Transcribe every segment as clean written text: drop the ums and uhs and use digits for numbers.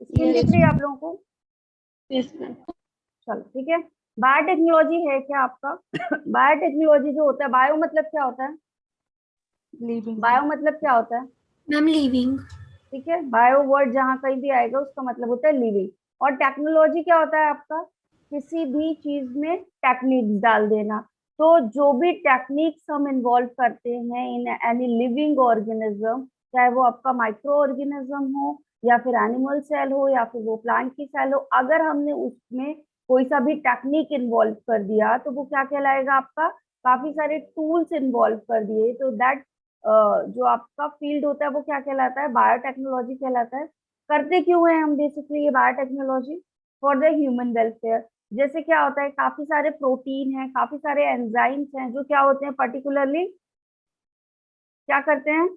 Screen दिख रही है आप लोगों को? Yes ma'am. चलो ठीक है। बायोटेक्नोलॉजी है क्या आपका? बायोटेक्नोलॉजी जो होता है, बायो मतलब क्या होता है? लिविंग। बायो मतलब क्या होता है? Ma'am living. ठीक है, बायो वर्ड जहां कहीं भी आएगा उसका मतलब होता है लिविंग। और टेक्नोलॉजी क्या होता है आपका? किसी भी चीज में टेक्निक्स डाल देना। तो जो भी टेक्निक्स हम इन्वॉल्व करते हैं इन एनी लिविंग ऑर्गेनिज्म, चाहे वो आपका माइक्रो ऑर्गेनिज्म हो या फिर एनिमल सेल हो या फिर वो प्लांट की सेल हो, अगर हमने उसमें कोई सा भी टेक्निक इन्वॉल्व कर दिया तो वो क्या कहलाएगा आपका? काफी सारे टूल्स इन्वॉल्व कर दिए तो दैट जो आपका फील्ड होता है वो क्या कहलाता है? बायोटेक्नोलॉजी कहलाता है। करते क्यों है हम बेसिकली ये biotechnology? For the human welfare. जैसे क्या होता है, काफी सारे प्रोटीन हैं, काफी सारे एंजाइम्स हैं जो क्या होते हैं, पर्टिकुलरली क्या करते हैं?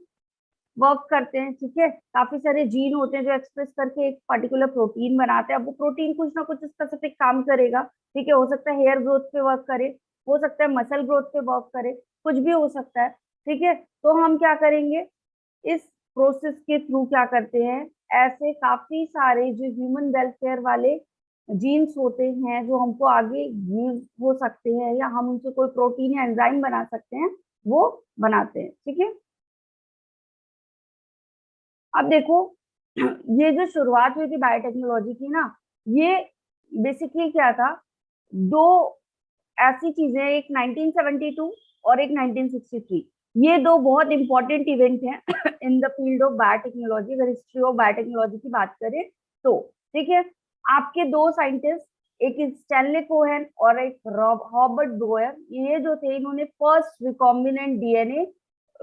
वर्क करते हैं। ठीक है, काफी सारे जीन होते हैं जो एक्सप्रेस करके एक पर्टिकुलर प्रोटीन बनाते हैं। अब वो प्रोटीन कुछ ना कुछ स्पेसिफिक काम करेगा। ठीक है, हो सकता है हेयर ग्रोथ पे वर्क करे, हो सकता है मसल ग्रोथ पे वर्क करे, कुछ भी हो सकता है। ठीक है, तो हम क्या करेंगे इस प्रोसेस के थ्रू? क्या करते हैं, ऐसे काफी सारे जो ह्यूमन वेलफेयर वाले जीन्स होते हैं जो हमको आगे यूज हो सकते हैं या हम उनसे कोई प्रोटीन या एंजाइम बना सकते हैं, वो बनाते हैं। ठीक है, अब देखो ये जो शुरुआत हुई थी बायोटेक्नोलॉजी की ना, ये बेसिकली क्या था? दो ऐसी चीजें, एक 1972 और एक 1963। ये दो बहुत इंपॉर्टेंट इवेंट हैं in the field of biotechnology. अगर हिस्ट्री ऑफ बायोटेक्नोलॉजी की बात करें तो ठीक है, आपके दो साइंटिस्ट, एक स्टैनले कोहेन और एक रॉबर्ट बोयर, ये जो थे इन्होंने फर्स्ट रिकॉम्बिनेंट डीएनए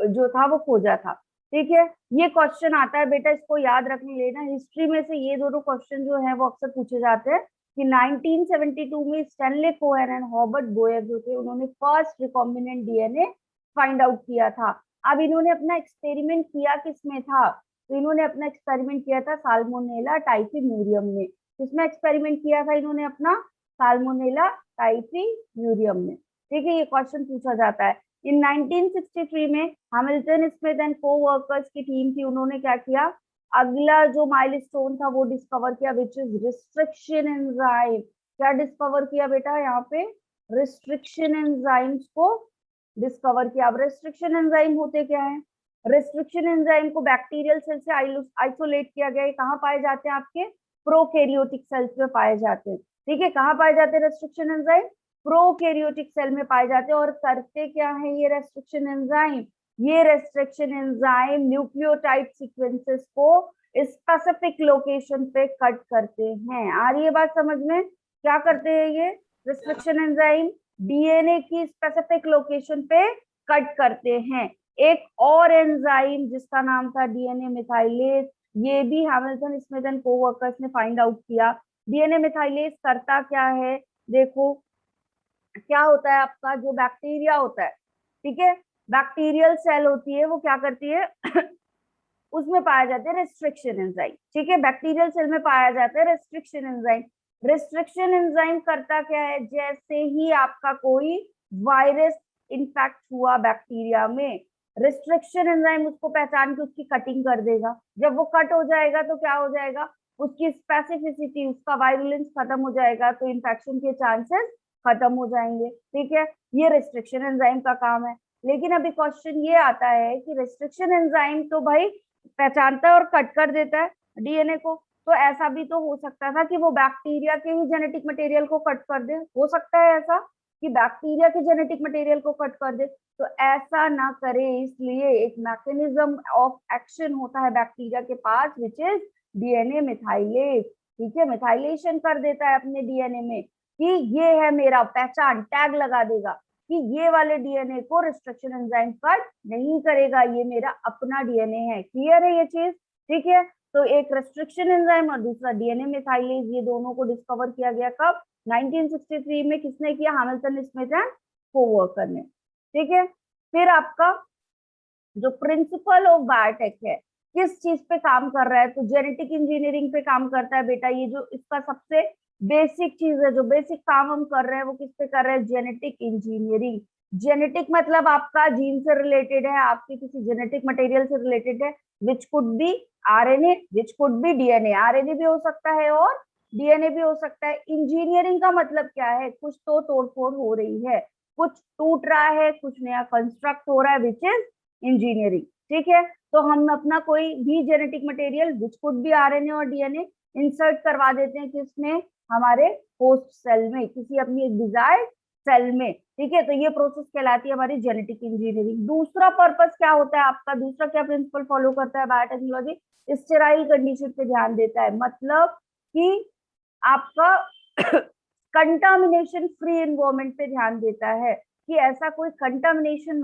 जो था वो खोजा था। ठीक है, ये क्वेश्चन आता है बेटा, इसको याद रख लेना, हिस्ट्री में से ये दोनों क्वेश्चन जो है वो अक्सर पूछे जाते हैं कि 1972 में Stanley Cohen and Hobart Boyer जो थे उन्होंने first recombinant DNA find out किया था। अब इन्होंने अपना एक्सपेरिमेंट किया किसमें था? तो इन्होंने अपना एक्सपेरिमेंट किया था साल्मोनेला टाइफी म्यूरियम में। किसमें एक्सपेरिमेंट किया था इन्होंने अपना? साल्मोनेला टाइफी म्यूरियम में। ठीक है, ये क्वेश्चन पूछा जाता है। इन 1963 में हैमिल्टन स्मिथ एंड को वर्कर्स की टीम थी, उन्होंने क्या किया? अगला जो माइलस्टोन था वो डिस्कवर किया, विच इज रिस्ट्रिक्शन एंजाइम। क्या डिस्कवर किया बेटा यहाँ पे? रिस्ट्रिक्शन एंजाइम्स को डिस्कवर किया। अब रिस्ट्रिक्शन एंजाइम होते क्या है? रिस्ट्रिक्शन एंजाइम को बैक्टीरियल सेल से आइसोलेट किया गया। ये कहाँ पाए जाते हैं? आपके प्रोकैरियोटिक सेल्स में पाए जाते हैं। ठीक है, कहाँ पाए जाते हैं रेस्ट्रिक्शन एंजाइम? प्रोकैरियोटिक सेल में पाए जाते हैं। और करते क्या है ये रेस्ट्रिक्शन एंजाइम? ये रेस्ट्रिक्शन एंजाइम न्यूक्लियोटाइड सीक्वेंसेस को स्पेसिफिक लोकेशन पे कट करते हैं। आ रही है बात समझ में? क्या करते हैं ये रेस्ट्रिक्शन एंजाइम? डीएनए की स्पेसिफिक लोकेशन पे कट करते हैं। एक और एंजाइम जिसका नाम था डीएनए मिथाइलेज, ये भी हैमिल्टन स्मिथ एंड कोवर्कर्स ने फाइंड आउट किया। डीएनए मिथाइलेज करता क्या है? देखो क्या होता है, आपका जो बैक्टीरिया होता है, ठीक है, बैक्टीरियल सेल होती है, वो क्या करती है उसमें पाया जाता है रेस्ट्रिक्शन एंजाइम। ठीक है, बैक्टीरियल सेल में पाया जाता है रेस्ट्रिक्शन एंजाइम। रेस्ट्रिक्शन एंजाइम करता क्या है? जैसे ही आपका कोई वायरस इन्फेक्ट हुआ बैक्टीरिया में, रेस्ट्रिक्शन एंजाइम उसको पहचान के उसकी कटिंग कर देगा। जब वो कट हो जाएगा तो क्या हो जाएगा? उसकी स्पेसिफिसिटी, उसका वायरुलेंस खत्म हो जाएगा, तो इन्फेक्शन के चांसेस खत्म हो जाएंगे। ठीक है, ये रेस्ट्रिक्शन एंजाइम का काम है। लेकिन अभी क्वेश्चन ये आता है कि रेस्ट्रिक्शन एंजाइम तो भाई पहचानता है और कट कर देता है डीएनए को, तो ऐसा भी तो हो सकता था कि वो बैक्टीरिया के ही जेनेटिक मटेरियल को कट कर दे। हो सकता है ऐसा कि बैक्टीरिया के जेनेटिक मटेरियल को कट कर दे, तो ऐसा ना करे, इसलिए एक मैकेनिज्म ऑफ एक्शन होता है बैक्टीरिया के पास, विच इज डीएनए मिथाइलेज। ठीक है, मिथाइलेशन कर देता है अपने डीएनए में कि ये है मेरा, पहचान टैग लगा देगा कि ये वाले डीएनए को रिस्ट्रिक्शन एंजाइम कट नहीं करेगा, ये मेरा अपना डीएनए है। क्लियर है ये चीज? ठीक है, तो एक रिस्ट्रिक्शन एंजाइम और दूसरा डीएनए मिथाइलेज, ये दोनों को डिस्कवर किया गया कब? 1963 में। किसने किया? हैमिल्टन स्मिथ एंड कोवर्कर ने। ठीक है, फिर आपका जो प्रिंसिपल ऑफ बायोटेक है किस चीज पे काम कर रहा है? तो जेनेटिक इंजीनियरिंग पे काम करता है बेटा। ये जो इसका सबसे बेसिक चीज है, जो बेसिक काम हम कर रहे हैं वो किस पे कर रहे हैं? Genetic engineering. जेनेटिक मतलब आपका जीन से रिलेटेड है, आपके किसी जेनेटिक मटेरियल से रिलेटेड है, which could be RNA, which could be DNA. RNA भी हो सकता है और डीएनए भी हो सकता है। इंजीनियरिंग का मतलब क्या है? कुछ तो तोड़फोड़ हो रही है, कुछ टूट रहा है, कुछ नया कंस्ट्रक्ट हो रहा है, विच इज इंजीनियरिंग। ठीक है, तो हम अपना कोई भी genetic material which could be RNA और डीएनए इंसर्ट करवा देते हैं किसमें? हमारे होस्ट सेल में, किसी अपनी एक डिजायर्ड सेल में। ठीक है, तो ये प्रोसेस कहलाती है हमारी जेनेटिक इंजीनियरिंग। दूसरा पर्पस क्या होता है आपका? दूसरा क्या प्रिंसिपल फॉलो करता है बायोटेक्नोलॉजी? स्टेराइल कंडीशन पे ध्यान देता है, मतलब कि आपका कंटामिनेशन फ्री एनवायरनमेंट पे ध्यान देता है, कि ऐसा कोई कंटामिनेशन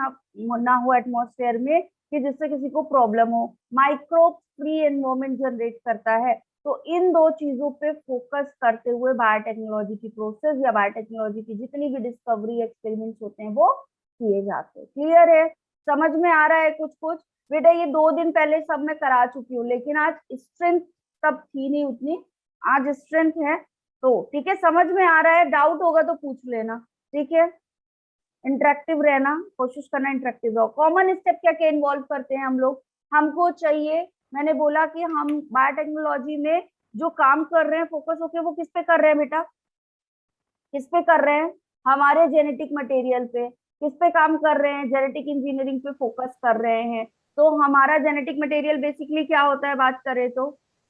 ना हो एटमॉस्फेयर में कि जिससे किसी को प्रॉब्लम हो। माइक्रोब फ्री एनवायरनमेंट जनरेट करता है। तो इन दो चीजों पे फोकस करते हुए बायोटेक्नोलॉजी की प्रोसेस या बायोटेक्नोलॉजी की जितनी भी डिस्कवरी एक्सपेरिमेंट्स होते हैं वो किए जाते हैं। क्लियर है? समझ में आ रहा है कुछ कुछ? बेटा ये 2 दिन पहले सब मैं करा चुकी हूँ, लेकिन आज स्ट्रेंथ तब थी नहीं उतनी, आज स्ट्रेंथ है। तो ठीक है, समझ में आ रहा है? डाउट होगा तो पूछ लेना। ठीक है, इंटरेक्टिव रहना, कोशिश करना इंटरेक्टिव रहो। कॉमन स्टेप क्या क्या इन्वॉल्व करते हैं हम लोग? हमको चाहिए, मैंने बोला कि हम बायोटेक्नोलॉजी में जो काम कर रहे हैं फोकस होके, वो किस पे कर रहे हैं बेटा? किस पे कर रहे हैं? हमारे जेनेटिक मटेरियल पे। किस पे काम कर रहे हैं? जेनेटिक इंजीनियरिंग पे फोकस कर रहे हैं। तो हमारा जेनेटिक मटेरियल बेसिकली क्या होता है बात करें तो?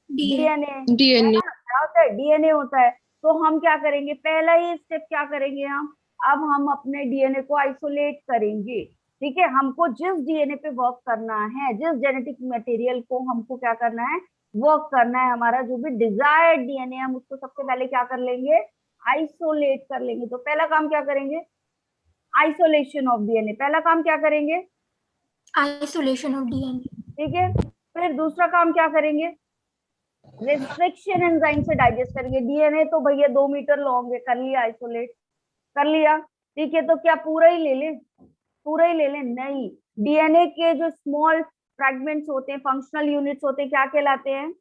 डीएनए है DNA. ना? क्या होता है? डीएनए होता है। तो हम क्या करेंगे? पहला ही स्टेप क्या करेंगे हम? अब हम अपने डीएनए को आइसोलेट करेंगे। ठीक है, हमको जिस डीएनए पे वर्क करना है, जिस जेनेटिक मटेरियल को हमको क्या करना है? वर्क करना है, हमारा जो भी डिजायर्ड डीएनए, हम उसको सबसे पहले क्या कर लेंगे? आइसोलेट कर लेंगे। तो पहला काम क्या करेंगे? Isolation of DNA. पहला काम क्या करेंगे? Isolation of DNA. ठीक है, फिर दूसरा काम क्या करेंगे? रिस्ट्रिक्शन एंजाइम से डाइजेस्ट करेंगे। डीएनए तो भैया 2 मीटर लॉन्ग है, कर लिया आइसोलेट, कर लिया। ठीक है, तो क्या पूरा ही ले लें? पूरा ही ले लें? नहीं, डीएनए के जो स्मॉल फ्रेगमेंट्स होते हैं, फंक्शनल यूनिट्स होते हैं, क्या कहलाते हैं?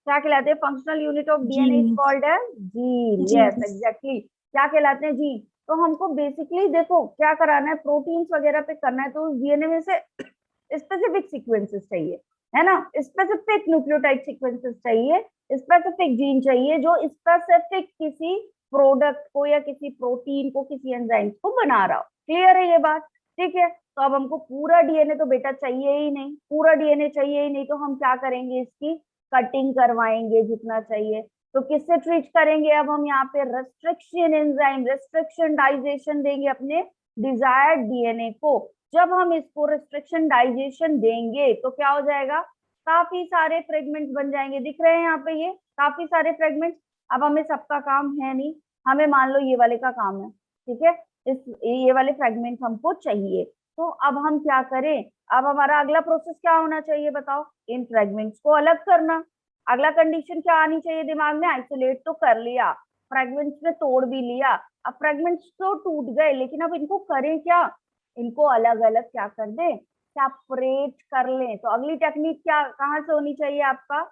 क्या कहलाते हैं? Functional unit of DNA is Genes. Called as gene. Yes Genes. Exactly, क्या कहलाते हैं? जीन। तो हमको बेसिकली देखो क्या कराना है, प्रोटीन्स वगैरह पे करना है, तो उस डीएनए में से स्पेसिफिक सीक्वेंसेस चाहिए, है ना? स्पेसिफिक न्यूक्लियोटाइड सीक्वेंसेस चाहिए, स्पेसिफिक जीन चाहिए जो स्पेसिफिक किसी प्रोडक्ट को या किसी प्रोटीन को, किसी एंजाइम को बना रहा हो। क्लियर है ये बात? ठीक है, तो अब हमको पूरा डीएनए तो बेटा चाहिए ही नहीं, पूरा डीएनए चाहिए ही नहीं, तो हम क्या करेंगे? इसकी कटिंग करवाएंगे जितना चाहिए। तो किससे ट्रीट करेंगे? अब हम यहाँ पे रेस्ट्रिक्शन एंजाइम, रेस्ट्रिक्शन डाइजेशन देंगे अपने डिजायर्ड डीएनए को। जब हम इसको रिस्ट्रिक्शन डाइजेशन देंगे तो क्या हो जाएगा? काफी सारे फ्रेगमेंट्स बन जाएंगे। दिख रहे हैं यहाँ पे ये काफी सारे फ्रेगमेंट्स। अब हमें सबका काम है नहीं, हमें मान लो ये वाले का काम है। ठीक है, इस ये वाले फ्रेगमेंट्स हमको चाहिए। तो अब हम क्या करें? अब हमारा अगला प्रोसेस क्या होना चाहिए बताओ? इन फ्रेगमेंट्स को अलग करना। अगला कंडीशन क्या आनी चाहिए दिमाग में? आइसोलेट तो कर लिया, फ्रेगमेंट्स में तोड़ भी लिया, अब फ्रेगमेंट्स तो टूट गए, लेकिन अब इनको करें क्या? इनको अलग अलग क्या कर दें? सेपरेट कर लें। तो अगली टेक्निक क्या कहाँ से होनी चाहिए आपका?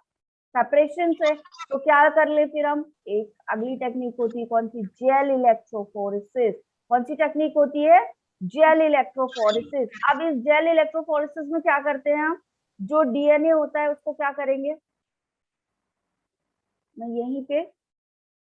सेपरेशन से। तो क्या कर ले फिर हम? एक अगली टेक्निक होती है कौन सी? Gel electrophoresis. कौन सी टेक्निक होती है? Gel electrophoresis. अब इस जेल इलेक्ट्रोफोरेसिस में क्या करते हैं हम? जो डीएनए होता है उसको क्या करेंगे? मैं यहीं पे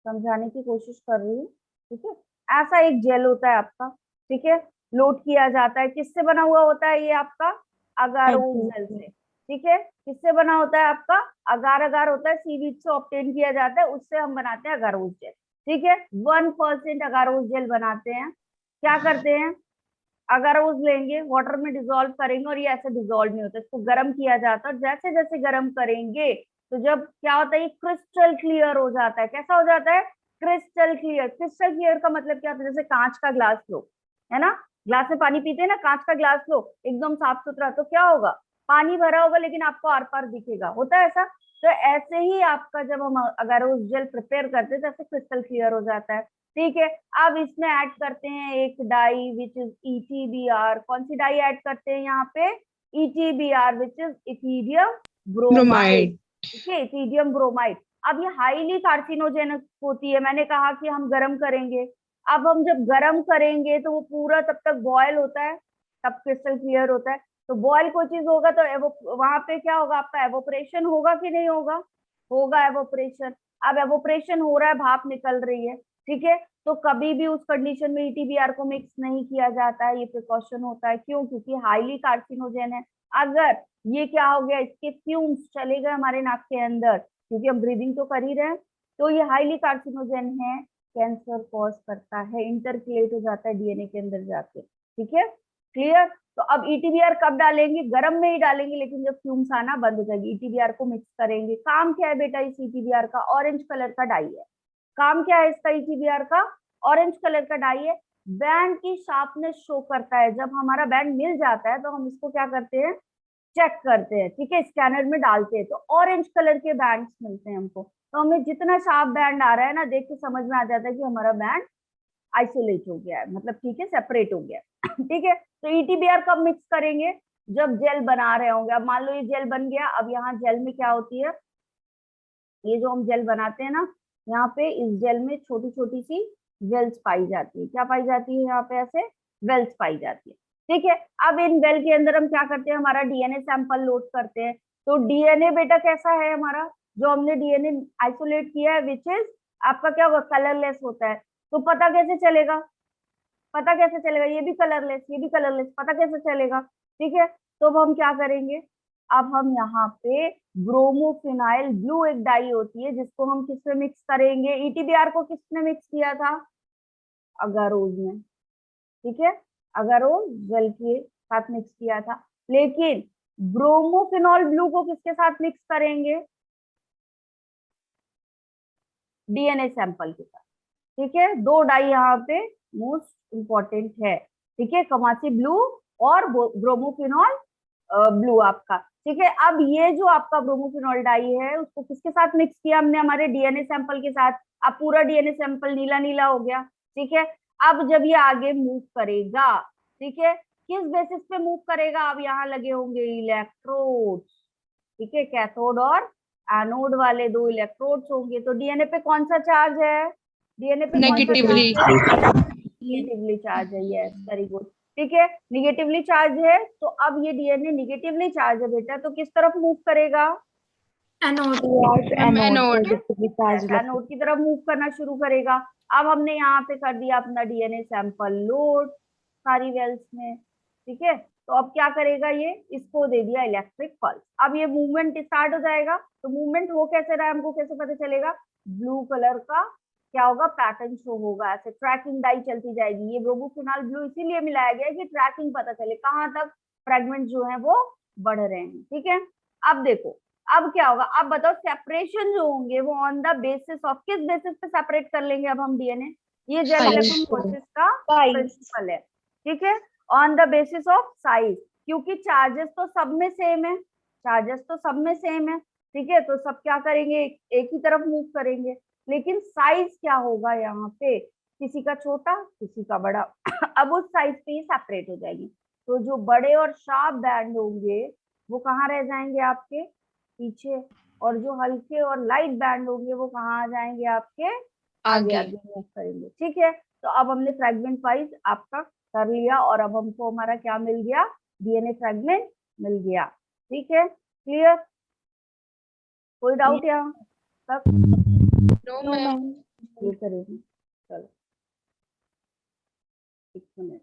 समझाने की कोशिश कर रही हूँ। ठीक है, ऐसा एक जेल होता है आपका। ठीक है, लोड किया जाता है, किससे बना हुआ होता है ये आपका? अगारोज जेल से। ठीक है, किससे बना होता है आपका? अगार अगार होता है, सीवीड से ऑब्टेन किया जाता है, उससे हम बनाते हैं अगारोज जेल। ठीक है, 1% अगारोज जेल बनाते हैं। क्या करते हैं? अगारोज लेंगे, वाटर में डिजोल्व करेंगे, और ये ऐसे डिजोल्व नहीं होता, इसको गर्म किया जाता है। और जैसे जैसे गर्म करेंगे तो जब क्या होता है? ये क्रिस्टल क्लियर हो जाता है। कैसा हो जाता है? Crystal clear. क्रिस्टल क्लियर का मतलब क्या होता है? जैसे कांच का ग्लास लो, है ना? ग्लास में पानी पीते हैं ना, कांच का ग्लास लो एकदम साफ सुथरा, तो क्या होगा? पानी भरा होगा लेकिन आपको आर पार दिखेगा, होता है ऐसा? तो ऐसे ही आपका जब हम अगारोज जेल प्रिपेयर करते हैं तो ऐसे क्रिस्टल क्लियर हो जाता है। ठीक है, अब इसमें ऐड करते हैं एक डाई विच इज ईटीबीआर। कौन सी डाई ऐड करते हैं यहाँ पे? EtBr which is ethidium bromide. Bromide. ठीक है, इथीरियम ब्रोमाइड। अब ये हाईली कार्सिनोजेनक होती है, मैंने कहा कि हम गर्म करेंगे। अब हम जब गर्म करेंगे तो वो पूरा तब तक बॉयल होता है, तब क्रिस्टल क्लियर होता है। तो बॉयल कोई चीज होगा तो वहां पे क्या होगा, आपका एवोपरेशन होगा कि नहीं होगा, होगा एवोपरेशन। अब एवोपरेशन हो रहा है, भाप निकल रही है, ठीक है। तो कभी भी उस कंडीशन में ईटीबीआर को मिक्स नहीं किया जाता है, ये प्रिकॉशन होता है। क्यों? क्योंकि हाईली कार्सिनोजेन है। अगर ये क्या हो गया, इसके फ्यूम्स चले गए हमारे नाक के अंदर, क्योंकि हम ब्रीदिंग तो कर ही रहे हैं, तो ये हाईली कार्सिनोजेन है, कैंसर कॉज करता है, इंटरक्लेट हो जाता है डीएनए के अंदर जाके, ठीक है, क्लियर। तो अब ईटीबीआर कब डालेंगे, गर्म में ही डालेंगे, लेकिन जब फ्यूम्स आना बंद हो जाएगी, ईटीबीआर को मिक्स करेंगे। काम क्या है बेटा इस ईटीबीआर का, ऑरेंज कलर का डाई है। काम क्या है इसका, ईटीबीआर का ऑरेंज कलर का डाई है। बैंड की शार्पनेस शो करता है। जब हमारा बैंड मिल जाता है तो हम इसको क्या करते हैं, चेक करते हैं, ठीक है, स्कैनर में डालते हैं, तो ऑरेंज कलर के बैंड्स मिलते हैं हमको। तो हमें जितना शार्प बैंड आ रहा है ना, देख के समझ में आ जाता है कि हमारा बैंड आइसोलेट हो गया है, मतलब ठीक है, सेपरेट हो गया है। ठीक है, तो ईटीबीआर कब मिक्स करेंगे, जब जेल बना रहे होंगे। अब मान लो ये जेल बन गया, अब यहाँ जेल में क्या होती है, ये जो हम जेल बनाते हैं ना, यहाँ पे इस जेल में छोटी छोटी सी वेल्स पाई जाती है। क्या पाई जाती है यहाँ पे, ऐसे वेल्स पाई जाती है, ठीक है। अब इन वेल के अंदर हम क्या करते हैं, हमारा डीएनए सैंपल लोड करते हैं। तो डीएनए बेटा कैसा है हमारा, जो हमने डीएनए आइसोलेट किया है, विच इज आपका क्या होगा, कलरलेस होता है। तो पता कैसे चलेगा, पता कैसे चलेगा, ये भी कलरलेस, ये भी कलरलेस, पता कैसे चलेगा, ठीक है। तो अब हम क्या करेंगे, अब हम यहाँ पे ब्रोमोफिनाइल ब्लू एक डाई होती है, जिसको हम किसमें मिक्स करेंगे, ईटीबीआर को किसने मिक्स किया था, अगारोज में, ठीक है, अगारोज जेल के साथ मिक्स किया था। लेकिन ब्रोमोफिनॉल ब्लू को किसके साथ मिक्स करेंगे, डीएनए सैंपल के साथ, ठीक है। दो डाई यहाँ पे मोस्ट इंपॉर्टेंट है, ठीक है, कमासी ब्लू और ब्रोमोफिनॉल ब्लू आपका, ठीक है। अब ये जो आपका ब्रोमोफिनॉल डाई है, उसको किसके साथ मिक्स किया हमने, हमारे डीएनए सैंपल के साथ। अब पूरा डीएनए सैंपल नीला नीला हो गया, ठीक है। अब जब ये आगे मूव करेगा, ठीक है, किस बेसिस पे मूव करेगा, अब यहाँ लगे होंगे इलेक्ट्रोड, ठीक है, कैथोड और एनोड वाले दो इलेक्ट्रोड्स होंगे। तो डीएनए पे कौन सा चार्ज है, डीएनए पे कौन सा नेगेटिवली चार्ज है, निगेटिवली चार्ज है, यस वेरी गुड, ठीक है, निगेटिवली चार्ज है। तो अब ये डीएनए निगेटिवली चार्ज है बेटा, तो किस तरफ मूव करेगा, एनोड। एनोड। एनोड की तरफ मूव करना शुरू करेगा। अब हमने यहाँ पे कर दिया अपना डीएनए सैंपल लोड सारी वेल्स में, ठीक है। तो अब क्या करेगा ये, इसको दे दिया इलेक्ट्रिक पल्स। अब ये मूवमेंट स्टार्ट हो जाएगा। तो मूवमेंट हो कैसे रहा है, हमको कैसे पता चलेगा, ब्लू कलर का क्या होगा, पैटर्न शो होगा, ऐसे ट्रैकिंग डाई चलती जाएगी। ये ब्रोमोफिनॉल ब्लू इसीलिए मिलाया गया है कि ट्रैकिंग पता चले कहाँ तक फ्रेगमेंट जो है वो बढ़ रहे हैं, ठीक है। अब देखो, अब क्या होगा, अब बताओ, सेपरेशन जो होंगे वो ऑन द बेसिस ऑफ, किस बेसिस पे सेपरेट कर लेंगे अब हम डीएनए, ये जेल इलेक्ट्रॉन फोर्सेस का प्रिंसिपल है, ठीक है, on the basis of size. क्योंकि चार्जेस तो सब में सेम है, चार्जेस तो सब में सेम है, ठीक है, तो सब क्या करेंगे, एक ही तरफ मूव करेंगे। लेकिन साइज क्या होगा यहाँ पे, किसी का छोटा किसी का बड़ा। अब उस साइज पे ये सेपरेट हो जाएगी। तो जो बड़े और शार्प बैंड होंगे वो कहाँ रह जाएंगे, आपके पीछे, और जो हल्के और लाइट बैंड होंगे वो कहाँ आ जाएंगे, आपके आगे आगे। आगे मूव करेंगे, ठीक है। तो अब हमने फ्रेगमेंट वाइज आपका कर लिया, और अब हमको हमारा क्या मिल गया, डीएनए फ्रेगमेंट मिल गया, ठीक है, क्लियर, कोई डाउट यहाँ तक, नो मैम। ये करेंगे, चलो एक मिनट,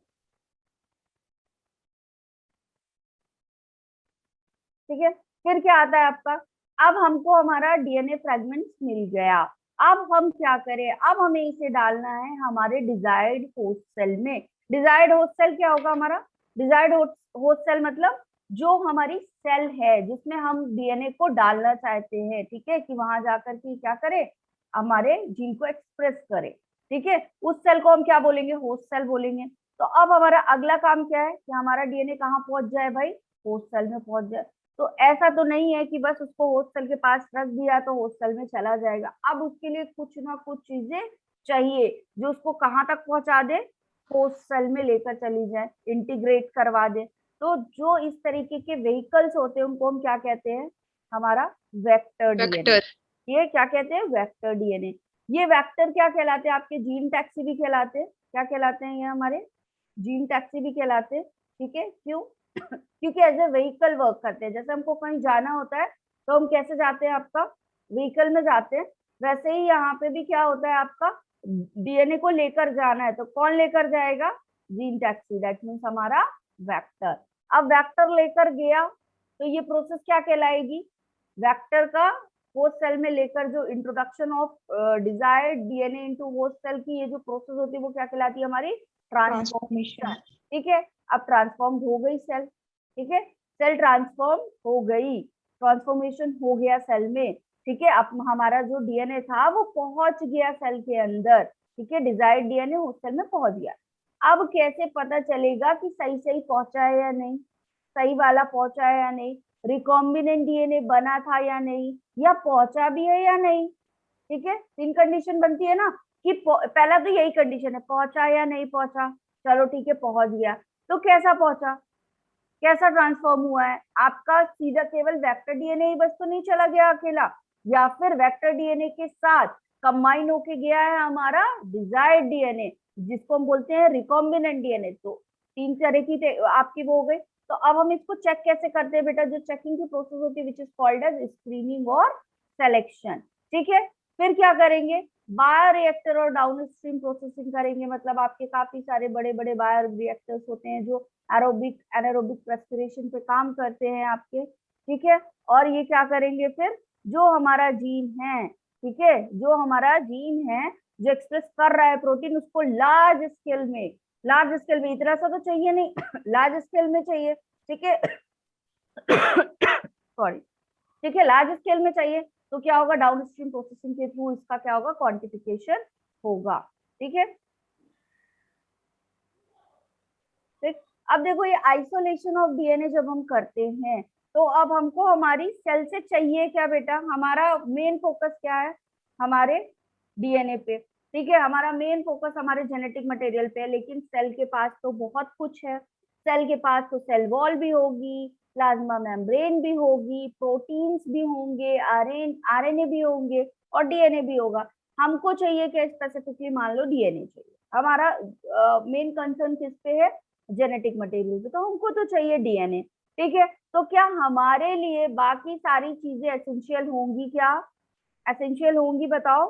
ठीक है। फिर क्या आता है आपका, अब हमको हमारा डीएनए फ्रेगमेंट्स मिल गया। अब हम क्या करें, अब हमें इसे डालना है हमारे डिजायर्ड होस्ट सेल में। डिजायर्ड होस्ट सेल क्या होगा हमारा, डिजायर्ड होस्ट सेल मतलब जो हमारी सेल है जिसमें हम डीएनए को डालना चाहते हैं, ठीक है, कि वहां जाकर के क्या करे, हमारे जीन को एक्सप्रेस करे, ठीक है। उस सेल को हम क्या बोलेंगे, होस्ट सेल बोलेंगे। तो अब हमारा अगला काम क्या है कि हमारा डीएनए कहाँ पहुंच जाए भाई, होस्ट सेल में पहुंच जाए। तो ऐसा तो नहीं है कि बस उसको होस्ट सेल के पास रख दिया तो होस्ट सेल में चला जाएगा। अब उसके लिए कुछ ना कुछ चीजें चाहिए जो उसको कहाँ तक पहुंचा दे, होस्ट सेल में लेकर चली जाए, इंटीग्रेट करवा दे। तो जो इस तरीके के व्हीकल्स होते हैं उनको हम क्या कहते हैं, हमारा वेक्टर डीएनए। वेक्टर। ये क्या कहते हैं, वेक्टर डीएनए। ये वेक्टर क्या कहलाते हैं, आपके जीन टैक्सी भी कहलाते हैं, क्या कहलाते हैं ये हमारे, जीन टैक्सी भी कहलाते हैं। ठीक है, क्यों? क्योंकि एज ए व्हीकल वर्क करते हैं। जैसे हमको कहीं जाना होता है तो हम कैसे जाते हैं, आपका व्हीकल में जाते हैं, वैसे ही यहाँ पे भी क्या होता है, आपका डीएनए को लेकर जाना है तो कौन लेकर जाएगा, जीन टैक्सी, दैट मीन्स हमारा वेक्टर। अब वेक्टर लेकर गया तो ये प्रोसेस क्या कहलाएगी, वेक्टर का होस्ट सेल में लेकर जो introduction of desired DNA into host cell की ये जो प्रोसेस होती है वो क्या कहलाती है, हमारी ट्रांसफॉर्मेशन। ठीक है, अब ट्रांसफॉर्म हो गई सेल, ठीक है, सेल ट्रांसफॉर्म हो गई, ट्रांसफॉर्मेशन हो गया सेल में। ठीक है, अब हमारा जो डीएनए था वो पहुंच गया सेल के अंदर। ठीक है, डिजायर्ड डीएनए उस सेल में पहुंच गया। अब कैसे पता चलेगा कि सही सही पहुंचा है या नहीं, सही वाला पहुंचा है या नहीं, रिकॉम्बिनेंट डीएनए बना था या नहीं, या पहुंचा भी है या नहीं। ठीक है, तीन कंडीशन बनती है ना, कि पहला तो यही कंडीशन है, पहुंचा या नहीं पहुंचा। चलो ठीक है, पहुंच गया, तो कैसा पहुंचा, कैसा ट्रांसफॉर्म हुआ है आपका, सीधा केवल वेक्टर डीएनए ही बस तो नहीं चला गया अकेला, या फिर वेक्टर डीएनए के साथ कंबाइन होके गया है हमारा डिजायर्ड डीएनए, जिसको हम बोलते हैं रिकॉम्बिनेंट डीएनए। तो तीन तरह की आपकी वो हो गई। तो अब हम इसको चेक कैसे करते हैं बेटा, जो चेकिंग की प्रोसेस होती है which is called as screening और सिलेक्शन। ठीक है, फिर क्या करेंगे, बायोरिएक्टर और डाउनस्ट्रीम प्रोसेसिंग करेंगे। मतलब आपके काफी सारे बड़े बड़े बायोरिएक्टर्स होते हैं जो एरोबिक एनारोबिक रेस्पिरेशन पे काम करते हैं आपके। ठीक है, और ये क्या करेंगे फिर, जो हमारा जीन है, ठीक है, जो हमारा जीन है जो एक्सप्रेस कर रहा है प्रोटीन, उसको लार्ज स्केल में, इतना सा तो चाहिए नहीं, लार्ज स्केल में चाहिए। ठीक है, सॉरी, ठीक है, लार्ज स्केल में चाहिए, तो क्या होगा, डाउनस्ट्रीम प्रोसेसिंग के थ्रू इसका क्या होगा, क्वांटिफिकेशन होगा। ठीक है, ठीक। अब देखो ये आइसोलेशन ऑफ डीएनए जब हम करते हैं तो अब हमको हमारी सेल से चाहिए क्या बेटा, हमारा मेन फोकस क्या है, हमारे डीएनए पे। ठीक है, हमारा मेन फोकस हमारे जेनेटिक मटेरियल पे है, लेकिन सेल के पास तो बहुत कुछ है। सेल के पास तो सेल वॉल भी होगी, प्लाज्मा मेम्ब्रेन भी होगी, प्रोटीन्स भी होंगे, आरएनए भी होंगे और डीएनए भी होगा। हमको चाहिए क्या स्पेसिफिकली, मान लो डीएनए चाहिए, हमारा मेन कंसर्न किस पे है, जेनेटिक मटेरियल पे, तो हमको तो चाहिए डीएनए। ठीक है, तो क्या हमारे लिए बाकी सारी चीजें एसेंशियल होंगी, क्या एसेंशियल होंगी, बताओ।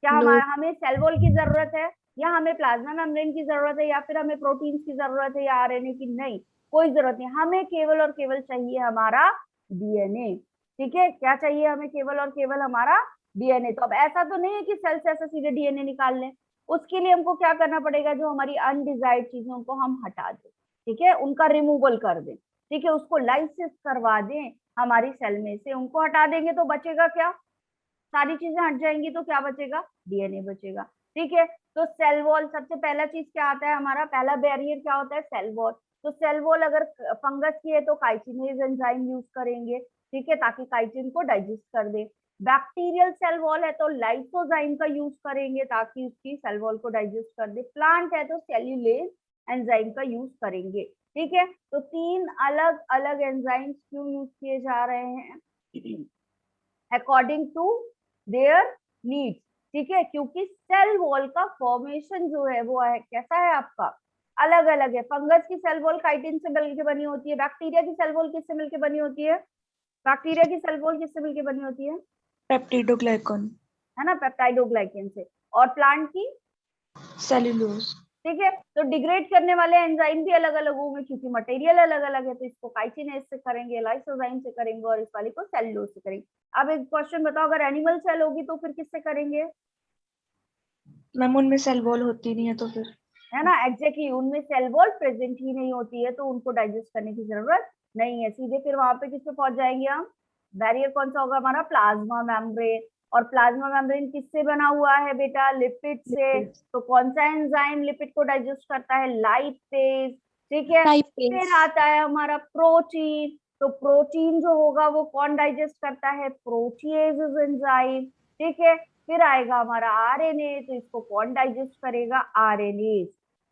क्या हमारा हमें सेल वॉल की जरूरत है, या हमें प्लाज्मा मेम्ब्रेन की जरूरत है, या फिर हमें प्रोटीन्स की जरूरत है, या आरएनए की, नहीं, कोई जरूरत नहीं, हमें केवल और केवल चाहिए हमारा डीएनए। ठीक है, क्या चाहिए हमें, केवल और केवल हमारा डीएनए। तो अब ऐसा तो नहीं है कि सेल से ऐसा सीधे डीएनए निकाल लें, उसके लिए हमको क्या करना पड़ेगा, जो हमारी अनडिजायर्ड चीजें उनको हम हटा दें। ठीक है, उनका रिमूवल कर दें। ठीक है, उसको लाइसिस करवा दें हमारी सेल में से, उनको हटा देंगे तो बचेगा क्या, सारी चीजें हट जाएंगी तो क्या बचेगा, डीएनए बचेगा। ठीक है, तो सेल वॉल, सबसे पहला चीज क्या आता है, हमारा पहला बैरियर क्या होता है, सेल वॉल। तो सेल वॉल अगर फंगस की है तो काइटिनेज एंजाइम यूज करेंगे। ठीक है, ताकि काइटिन को डाइजेस्ट कर दे। बैक्टीरियल सेल वॉल है तो लाइसोजाइम का यूज करेंगे ताकि उसकी सेल वॉल को डाइजेस्ट कर दे। प्लांट है तो सेल्यूलेज एंजाइम का यूज करेंगे। ठीक है, तो तीन अलग अलग एंजाइम्स क्यों यूज किए जा रहे हैं, अकॉर्डिंग टू देयर नीड्स। ठीक है, क्योंकि सेल वॉल का फॉर्मेशन जो है वो है कैसा है आपका, अलग अलग है। फंगस की सेल वॉल काइटिन से मिलकर बनी होती है, बैक्टीरिया की सेल वॉल किससे मिलकर बनी होती है, बैक्टीरिया की सेल वॉल किससे मिलकर बनी होती है पेप्टिडोग्लाइकन, है ना, पेप्टाइडोग्लाइकन से। और प्लांट की सेल्यूलोज। ठीक है, तो डिग्रेड करने वाले एंजाइम भी अलग अलग होंगे क्योंकि मटेरियल अलग अलग है। तो इसको काइटिनेज से करेंगे, लाइसोजाइम से करेंगे, और इस वाले को सेलुलोज से करेंगे। अब एक क्वेश्चन बताओ, अगर एनिमल सेल होगी तो फिर किससे करेंगे, मैम उनमें सेल वॉल होती नहीं है तो फिर, है ना, एग्जैक्टली, उनमें सेल वॉल प्रेजेंट ही नहीं होती है तो उनको डाइजेस्ट करने की जरूरत नहीं है। सीधे फिर वहां पे किस पे पहुंच जाएंगे हम, बैरियर कौन सा होगा हमारा, प्लाज्मा मेम्ब्रेन। और प्लाज्मा मेम्ब्रेन किससे बना हुआ है बेटा, लिपिड से। तो कौन सा एंजाइम लिपिड को डाइजेस्ट करता है, लाइपेज। ठीक है, फिर आता है हमारा प्रोटीन। तो प्रोटीन जो होगा वो कौन डाइजेस्ट करता है, प्रोटीएज एंजाइम। ठीक है, फिर आएगा हमारा आरएनए, तो इसको कौन डाइजेस्ट करेगा, आरएनए।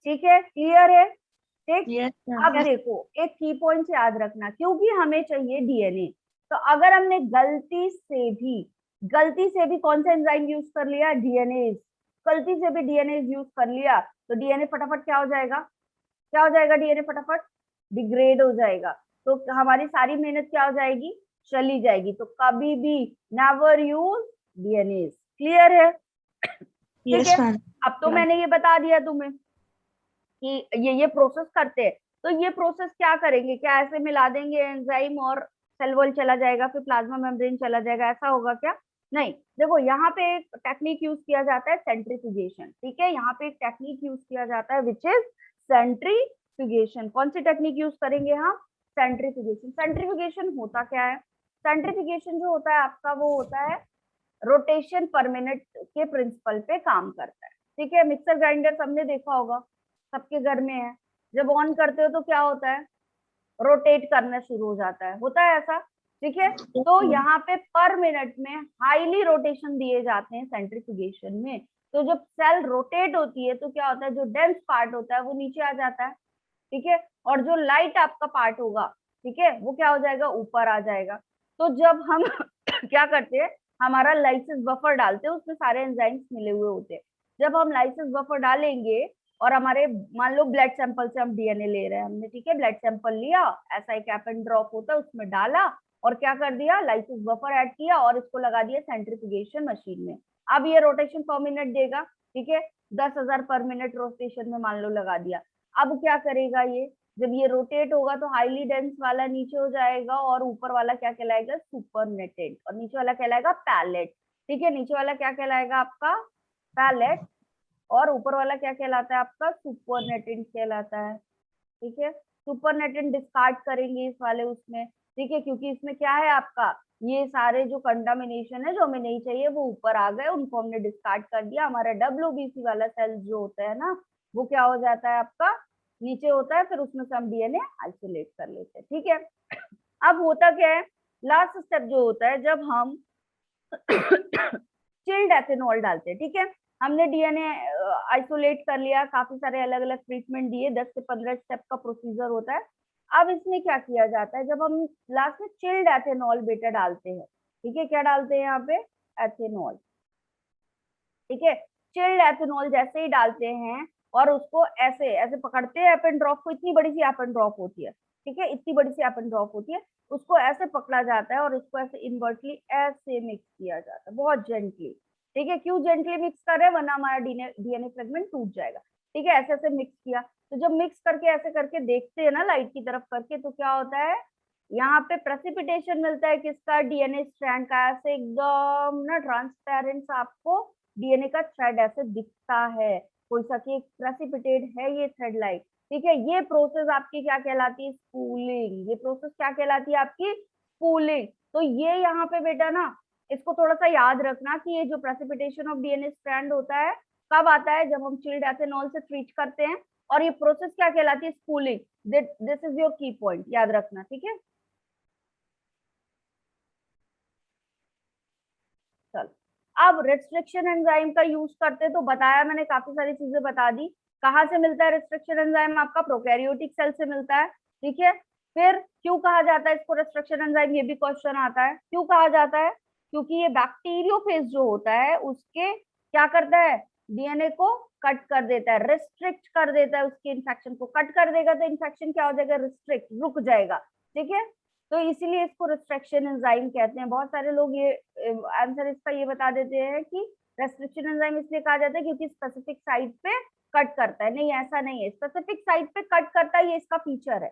ठीक है, क्लियर है, ठीक। यस अब देखो एक की पॉइंट याद रखना, क्योंकि हमें चाहिए डीएनए, तो अगर हमने गलती से भी कौन सा एंजाइम यूज कर लिया, डीएनए, गलती से भी डीएनए यूज कर लिया, तो डीएनए फटाफट क्या हो जाएगा, क्या हो जाएगा, डीएनए फटाफट डिग्रेड हो जाएगा, तो हमारी सारी मेहनत क्या हो जाएगी, चली जाएगी। तो कभी भी नेवर यूज डीएनए। क्लियर है? ठीक Yes, है, ma'am. अब तो Yeah. मैंने ये बता दिया तुम्हें कि ये प्रोसेस करते हैं। तो ये प्रोसेस क्या करेंगे, क्या ऐसे मिला देंगे एंजाइम और सेल वॉल चला जाएगा, फिर प्लाज्मा मेम्ब्रेन चला जाएगा, ऐसा होगा क्या? नहीं। देखो यहाँ पे एक टेक्निक यूज किया जाता है सेंट्रीफ्यूगेशन। ठीक है, यहाँ पे एक टेक्निक यूज किया जाता है विच इज सेंट्रीफ्यूगेशन। कौन सी टेक्निक यूज करेंगे हम? सेंट्रीफ्यूगेशन। सेंट्रीफ्यूगेशन होता क्या है? सेंट्रीफ्यूगेशन जो होता है आपका, वो होता है रोटेशन पर मिनट के प्रिंसिपल पे काम करता है। ठीक है, मिक्सर ग्राइंडर सबने देखा होगा, सबके घर में है। जब ऑन करते हो तो क्या होता है, रोटेट करना शुरू हो जाता है, होता है ऐसा। ठीक है, तो यहाँ पे पर मिनट में हाईली रोटेशन दिए जाते हैं सेंट्रीफ्यूगेशन में। तो जब सेल रोटेट होती है तो क्या होता है, जो डेंस पार्ट होता है वो नीचे आ जाता है। ठीक है, और जो लाइट आपका पार्ट होगा, ठीक है, वो क्या हो जाएगा, ऊपर आ जाएगा। तो जब हम क्या करते हैं, हमारा लाइसिस बफर डालते हैं, उसमें सारे एंजाइम्स मिले हुए होते हैं। जब हम लाइसिस बफर डालेंगे और हमारे, मान लो ब्लड सैंपल से हम डीएनए ले रहे हैं हमने, ठीक है, ब्लड सैंपल लिया, ऐसा एक एप एंड ड्रॉप होता है, उसमें डाला और क्या कर दिया, लाइसिस बफर ऐड किया और इसको लगा दिया सेंट्रीफ्यूगेशन मशीन में। अब ये रोटेशन पर मिनट देगा। ठीक है, 10,000 पर मिनट रोटेशन में मान लो लगा दिया। अब क्या करेगा ये, जब ये रोटेट होगा तो हाईली डेंस वाला नीचे हो जाएगा और ऊपर वाला क्या कहलाएगा, सुपरनेटेड, और नीचे वाला कहलाएगा पैलेट। ठीक है, नीचे वाला क्या कहलाएगा आपका, पैलेट, और ऊपर वाला क्या कहलाता है आपका, सुपरनेटेंट कहलाता है। ठीक है, सुपरनेटेंट डिस्कार्ड करेंगे इस वाले उसमें। ठीक है, क्योंकि इसमें क्या है आपका, ये सारे जो कंटामिनेशन है जो हमें नहीं चाहिए वो ऊपर आ गए, उनको हमने डिस्कार्ड कर दिया। हमारा WBC वाला सेल जो होता है ना, वो क्या हो जाता है आपका, नीचे होता है, फिर उसमें से हम डीएनए आइसोलेट कर लेते हैं। ठीक है, अब होता क्या है, लास्ट स्टेप जो होता है, जब हम चिल्ड एथेनॉल डालते हैं। ठीक है, हमने डीएनए आइसोलेट कर लिया, काफी सारे अलग अलग ट्रीटमेंट दिए, 10 से 15 स्टेप का प्रोसीजर होता है। अब इसमें क्या किया जाता है, जब हम लास्ट में चिल्ड एथेनॉल बेटा डालते हैं। ठीक है, क्या डालते हैं यहाँ पे, एथेनॉल। ठीक है, चिल्ड एथेनॉल जैसे ही डालते हैं और उसको ऐसे ऐसे पकड़ते हैं, एप एंड ड्रॉप को, इतनी बड़ी सी एप एंड ड्रॉप होती है। ठीक है, इतनी बड़ी सी एप एंड ड्रॉप होती है, उसको ऐसे पकड़ा जाता है और उसको ऐसे इनवर्टली ऐसे मिक्स किया जाता है, बहुत जेंटली। ठीक है, क्यों जेंटली मिक्स कर रहे हैं, वरना हमारा डीएनए फ्रेगमेंट टूट जाएगा। ठीक है, ऐसे ऐसे मिक्स किया, तो जब मिक्स करके ऐसे करके देखते हैं ना लाइट की तरफ करके, तो क्या होता है, यहाँ पे प्रेसिपिटेशन मिलता है किसका, डीएनए स्ट्रैंड का, ऐसे एकदम ना ट्रांसपेरेंट आपको डीएनए का थ्रेड ऐसे दिखता है, कोई सा कि प्रेसिपिटेट है ये थ्रेड लाइक। ठीक है, ये प्रोसेस आपकी क्या कहलाती है, स्पूलिंग। ये प्रोसेस क्या कहलाती है आपकी, स्पूलिंग। तो ये यहाँ पे बेटा ना, इसको थोड़ा सा याद रखना कि ये जो प्रेसिपिटेशन ऑफ डीएनए स्ट्रैंड होता है कब आता है, जब हम चिल्ड एथेनॉल से ट्रीट करते हैं, और ये प्रोसेस क्या कहलाती है, स्पूलिंग। दिस इज योर की पॉइंट, याद रखना। ठीक है, चलो, अब रेस्ट्रिक्शन एंजाइम का यूज करते तो बताया मैंने, काफी सारी चीजें बता दी। कहाँ से मिलता है रेस्ट्रिक्शन एंजाइम, आपका प्रोकैरियोटिक सेल से मिलता है। ठीक है, फिर क्यों कहा जाता है इसको रेस्ट्रिक्शन एंजाइम, ये भी क्वेश्चन आता है, क्यों कहा जाता है, क्योंकि ये बैक्टीरियोफेज जो होता है उसके क्या करता है, डीएनए को कट कर देता है, रिस्ट्रिक्ट कर देता है, उसके इन्फेक्शन को कट कर देगा, तो इन्फेक्शन क्या हो जाएगा, रिस्ट्रिक्ट, रुक जाएगा। ठीक है, तो इसीलिए इसको रिस्ट्रिक्शन एंजाइम कहते हैं। बहुत सारे लोग ये आंसर इसका ये बता देते हैं कि रेस्ट्रिक्शन एंजाइम इसलिए कहा जाता है क्योंकि स्पेसिफिक साइट पे कट करता है। नहीं, ऐसा नहीं है, स्पेसिफिक साइट पे कट करता है, ये इसका फीचर है।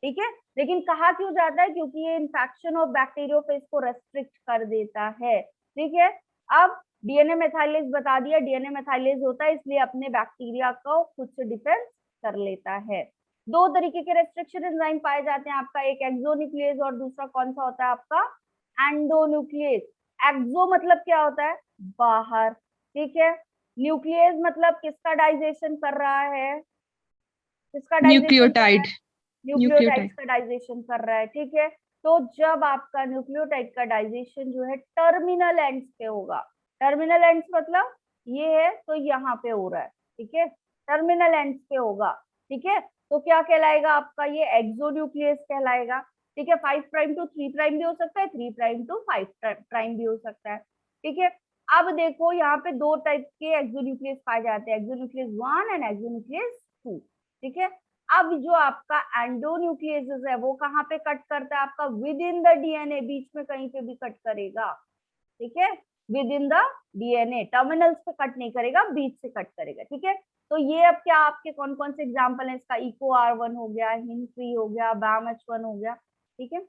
ठीक है, लेकिन कहा क्यों जाता है, क्योंकि ये इन्फेक्शन ऑफ बैक्टीरियोफेज को रेस्ट्रिक्ट कर देता है। ठीक है, अब डीएनए मेथाइलेज बता दिया, डीएनए मेथाइलेज होता है इसलिए अपने बैक्टीरिया को खुद से डिफेंस कर लेता है। दो तरीके के रेस्ट्रिक्शन एंजाइम पाए जाते हैं आपका, एक एक्सोन्यूक्लियेज और दूसरा कौन सा होता है आपका, एंडोन्यूक्लियेज। एक्सो मतलब क्या होता है, बाहर। ठीक है, न्यूक्लियस मतलब किसका डाइजेशन कर रहा है, किसका डाइजेशन कर रहा है, न्यूक्लियोटाइड न्यूक्लियोटाइड्स का डाइजेशन कर रहा है। ठीक है, तो जब आपका न्यूक्लियोटाइड का डाइजेशन जो है टर्मिनल एंड्स पे होगा, टर्मिनल एंड्स मतलब ये है तो यहाँ पे हो रहा है। ठीक है, टर्मिनल एंड्स पे होगा। ठीक है, तो क्या कहलाएगा आपका, ये एक्सोन्यूक्लियस कहलाएगा। ठीक है, 5 प्राइम टू 3 प्राइम भी हो सकता है, 3 प्राइम टू 5 प्राइम भी हो सकता है। ठीक है, अब देखो यहाँ पे दो टाइप के एक्सोन्यूक्लियस पाए जाते हैं, एक्सोन्यूक्लियस 1 एंड एक्सोन्यूक्लियस 2, ठीक है। अब जो आपका एंडोन्यूक्लियस है वो कहाँ पे कट करता है, आपका विद इन द डीएनए, बीच में कहीं पे भी कट करेगा, ठीक है, with in the DNA, terminals पे कट नहीं करेगा, बीच से कट करेगा, ठीक है। तो ये अब क्या आपके कौन कौन से एग्जाम्पल है इसका, इको R1 हो गया, HIN3 हो गया, BAM-H1 हो गया, ठीक है।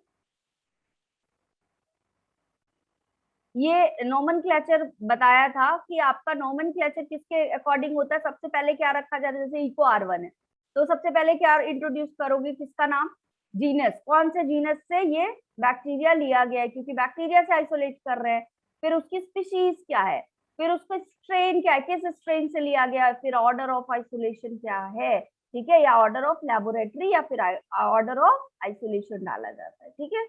ये नोमेनक्लेचर बताया था कि आपका नोमेनक्लेचर किसके अकॉर्डिंग होता है, सबसे पहले क्या रखा जाता है, जैसे इको R1 है तो सबसे पहले क्या इंट्रोड्यूस करोगे, किसका नाम, जीनस, कौन से जीनस से ये बैक्टीरिया लिया गया है, क्योंकि बैक्टीरिया से आइसोलेट कर रहे हैं, फिर उसकी स्पीशीज क्या है, फिर उसका स्ट्रेन क्या है, किस स्ट्रेन से लिया गया है, फिर ऑर्डर ऑफ आइसोलेशन क्या है, ठीक है, या ऑर्डर ऑफ लेबोरेटरी या फिर ऑर्डर ऑफ आइसोलेशन डाला जाता है, ठीक है।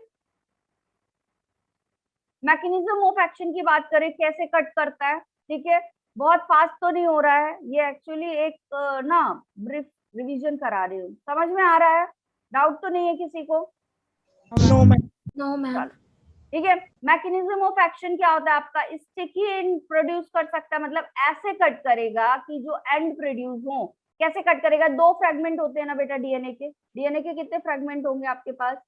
मैकेनिज्म ऑफ एक्शन की बात करें, कैसे कट करता है, ठीक है, बहुत फास्ट तो नहीं हो रहा है ये, एक्चुअली एक ना ब्रीफ रिवीजन करा रही हूँ, समझ में आ रहा है, डाउट तो नहीं है किसी को, नो मैम। No, ma'am. ठीक है। मैकेनिज्म ऑफ एक्शन क्या होता है आपका, स्टिकी एंड प्रोड्यूस कर सकता है, मतलब ऐसे कट करेगा कि जो एंड प्रोड्यूस हो, कैसे कट करेगा, दो फ्रेगमेंट होते हैं ना बेटा डीएनए के कितने फ्रेगमेंट होंगे आपके पास,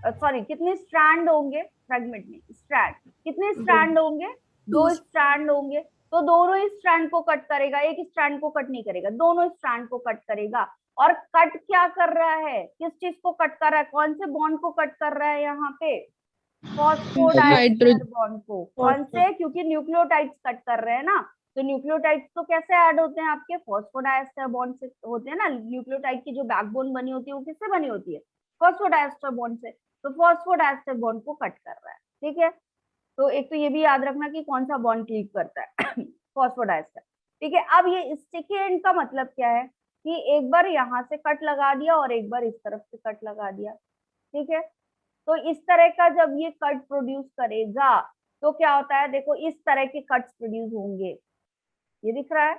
सॉरी कितने स्ट्रैंड होंगे, फ्रेगमेंट में स्ट्रैंड, कितने स्ट्रैंड होंगे, दो Two. स्ट्रैंड होंगे, तो दोनों ही स्ट्रैंड को कट करेगा, एक स्ट्रैंड को कट नहीं करेगा, दोनों स्ट्रैंड को कट करेगा। और कट क्या कर रहा है, किस चीज को कट कर रहा है, कौन से बॉन्ड को कट कर रहा है यहाँ पे, फॉस्फोडाइस्टर बॉन्ड को, कौन से, क्योंकि न्यूक्लियोटाइड्स कट कर रहे हैं ना, तो न्यूक्लियोटाइड्स तो कैसे ऐड होते हैं आपके, फॉस्फोडाइस्टर बॉन्ड से होते हैं ना, न्यूक्लियोटाइड की जो बैकबोन बनी होती है वो किससे बनी होती है, फॉस्फोडाइस्टर बॉन्ड से, तो फॉस्फोडाइस्टर बॉन्ड को कट कर रहा है, ठीक है। तो एक तो ये भी याद रखना कि कौन सा बॉन्ड क्लीव करता है फॉस्फोडाइस्टर, ठीक है। अब ये स्टिकी एंड का मतलब क्या है कि एक बार यहाँ से कट लगा दिया और एक बार इस तरफ से कट लगा दिया, ठीक है। तो इस तरह का जब ये कट प्रोड्यूस करेगा तो क्या होता है, देखो इस तरह के कट्स प्रोड्यूस होंगे, ये दिख रहा है,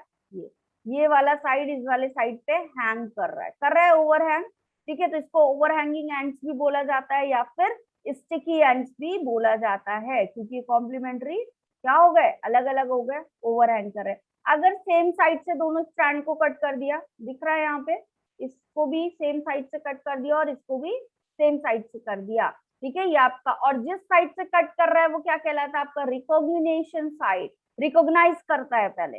ये वाला साइड इस वाले साइड पे हैंग कर रहा है ओवरहैंग, ठीक है, तो इसको ओवरहैंगिंग एंड्स भी बोला जाता है या फिर स्टिकी एंड्स भी बोला जाता है, क्योंकि कॉम्प्लीमेंट्री क्या हो गए, अलग अलग हो गए, ओवरहैंग कर रहे। अगर सेम साइड से दोनों स्ट्रैंड को कट कर दिया, दिख रहा है यहाँ पे, इसको भी सेम साइड से कट कर दिया और इसको भी सेम साइड से कर दिया, ठीक है, ये आपका, और जिस साइड से कट कर रहा है वो क्या कहलाता है आपका, रिकॉग्निशन साइड, रिकॉग्नाइज करता है पहले,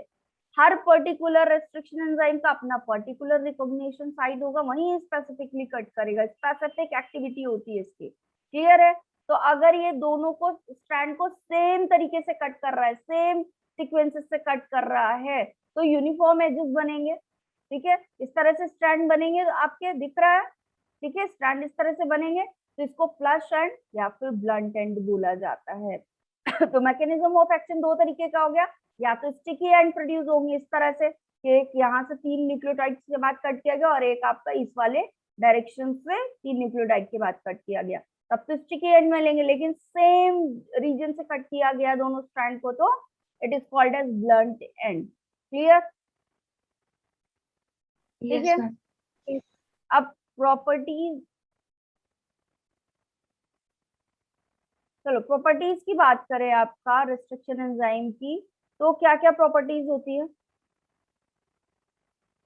हर पर्टिकुलर रेस्ट्रिक्शन एंजाइम का अपना पर्टिकुलर रिकॉग्निशन साइड होगा, वहीं स्पेसिफिकली कट करेगा, स्पेसिफिक एक्टिविटी होती है इसकी, क्लियर है। तो अगर ये दोनों को स्ट्रैंड को सेम तरीके से कट कर रहा है, सेम सीक्वेंसेस से कट कर रहा है, तो यूनिफॉर्म एजेस बनेंगे, ठीक है, इस तरह से स्ट्रैंड बनेंगे, आपके दिख रहा है, ठीक है, स्ट्रैंड इस तरह से बनेंगे, तो इसको फ्लश एंड या फिर ब्लंट एंड बोला जाता है तो मैकेनिज्म ऑफ एक्शन दो तरीके का हो गया, या तो स्टिकी एंड प्रोड्यूस होंगे इस तरह से कि एक यहाँ से 3 न्यूक्लियोटाइड के बाद कट किया गया और एक आपका इस वाले डायरेक्शन से 3 न्यूक्लियोटाइड के बाद कट किया गया, तब तो स्टिकी एंड मिलेंगे, लेकिन सेम रीजन से कट किया गया दोनों स्ट्रैंड को तो it is called as blunt end, clear, ठीक है। अब प्रॉपर्टीज, चलो प्रॉपर्टीज की बात करें आपका रिस्ट्रिक्शन एंजाइम की, तो क्या क्या प्रॉपर्टीज होती है,